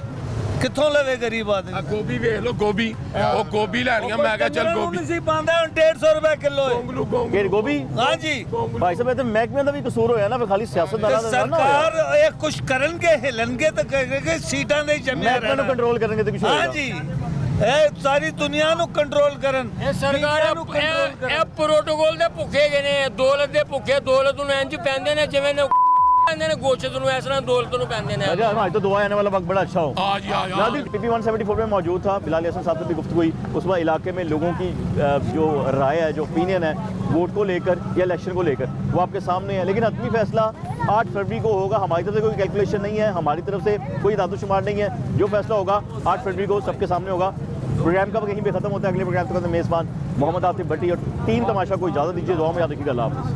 ਕਿੱਥੋਂ ਲਵੇ ਗਰੀਬ ਆਦਮੀ? ਗੋਭੀ ਵੇਖ ਲਓ ਗੋਭੀ ਉਹ ਗੋਭੀ ਲੈਣੀਆਂ ਮੈਂ ਕਿਹਾ ਚੱਲ ਗੋਭੀ ਨਹੀਂ ਸੀ ਪਾਉਂਦਾ ਹੁਣ 150 ਰੁਪਏ ਕਿਲੋ ਕਿ ਗੋਭੀ ਹਾਂਜੀ ਭਾਈ ਸਾਹਿਬ ਇਹ ਤੇ ਮਹਿਕਮੇ ਦਾ ਵੀ ਕਸੂਰ ਹੋਇਆ ਨਾ ਖਾਲੀ ਸਿਆਸਤਦਾਨਾਂ ਦਾ ਨਾ ਸਰਕਾਰ ਇਹ ਕੁਝ ਕਰਨਗੇ ਹਿਲਣਗੇ ਤਾਂ ਕਹੇਗੇ ਸੀਟਾਂ ਦੇ ਜੰਮਿਆ ਮਹਿਕਮੇ ਨੂੰ ਕੰਟਰੋਲ ਕਰਨਗੇ ਤੇ ਕੁਝ ਹੋਏਗਾ ਹਾਂਜੀ ਇਹ ਸਾਰੀ ਦੁਨੀਆ ਨੂੰ ਕੰਟਰੋਲ ਕਰਨ ਇਹ ਸਰਕਾਰ ਇਹ ਪ੍ਰੋਟੋਕੋਲ ਦੇ ਭੁੱਖੇ ਗਏ ਨੇ ਦੌਲਤ ਦੇ ਭੁੱਖੇ ਦੌਲਤ ਨੂੰ ਇੰਜ ਪੈਂਦੇ ਨੇ ਜਿਵੇਂ ਨੇ गोश्त ਨੂੰ ਇਸ ਤਰ੍ਹਾਂ दौलत ਨੂੰ ਪੈਂਦੇ ਨੇ। अच्छा आज तो दुआ आने वाला वक्त बड़ा अच्छा हो। आज नाज़रीन PP 174 में मौजूद था बिलाल हसन साहब से भी गुफ्तगू हुई। उस वक्त इलाके में लोगों की जो राय है जो ओपिनियन है वोट को लेकर या इलेक्शन को लेकर वो आपके सामने है। लेकिन हतमी फैसला 8 फरवरी को होगा। हमारी तरफ से कोई कैलकुलेशन नहीं है, हमारी तरफ से कोई दादोशुमार नहीं है। जो फैसला होगा 8 फरवरी को सबके सामने होगा। प्रोग्राम का कहीं पे खत्म होता है। अगले प्रोग्राम तक मेज़बान मोहम्मद आतिफ भट्टी और टीम तमाशा को इजाज़त दीजिए। दुआ में याद रखिएगा। अल्लाह हाफ़िज़।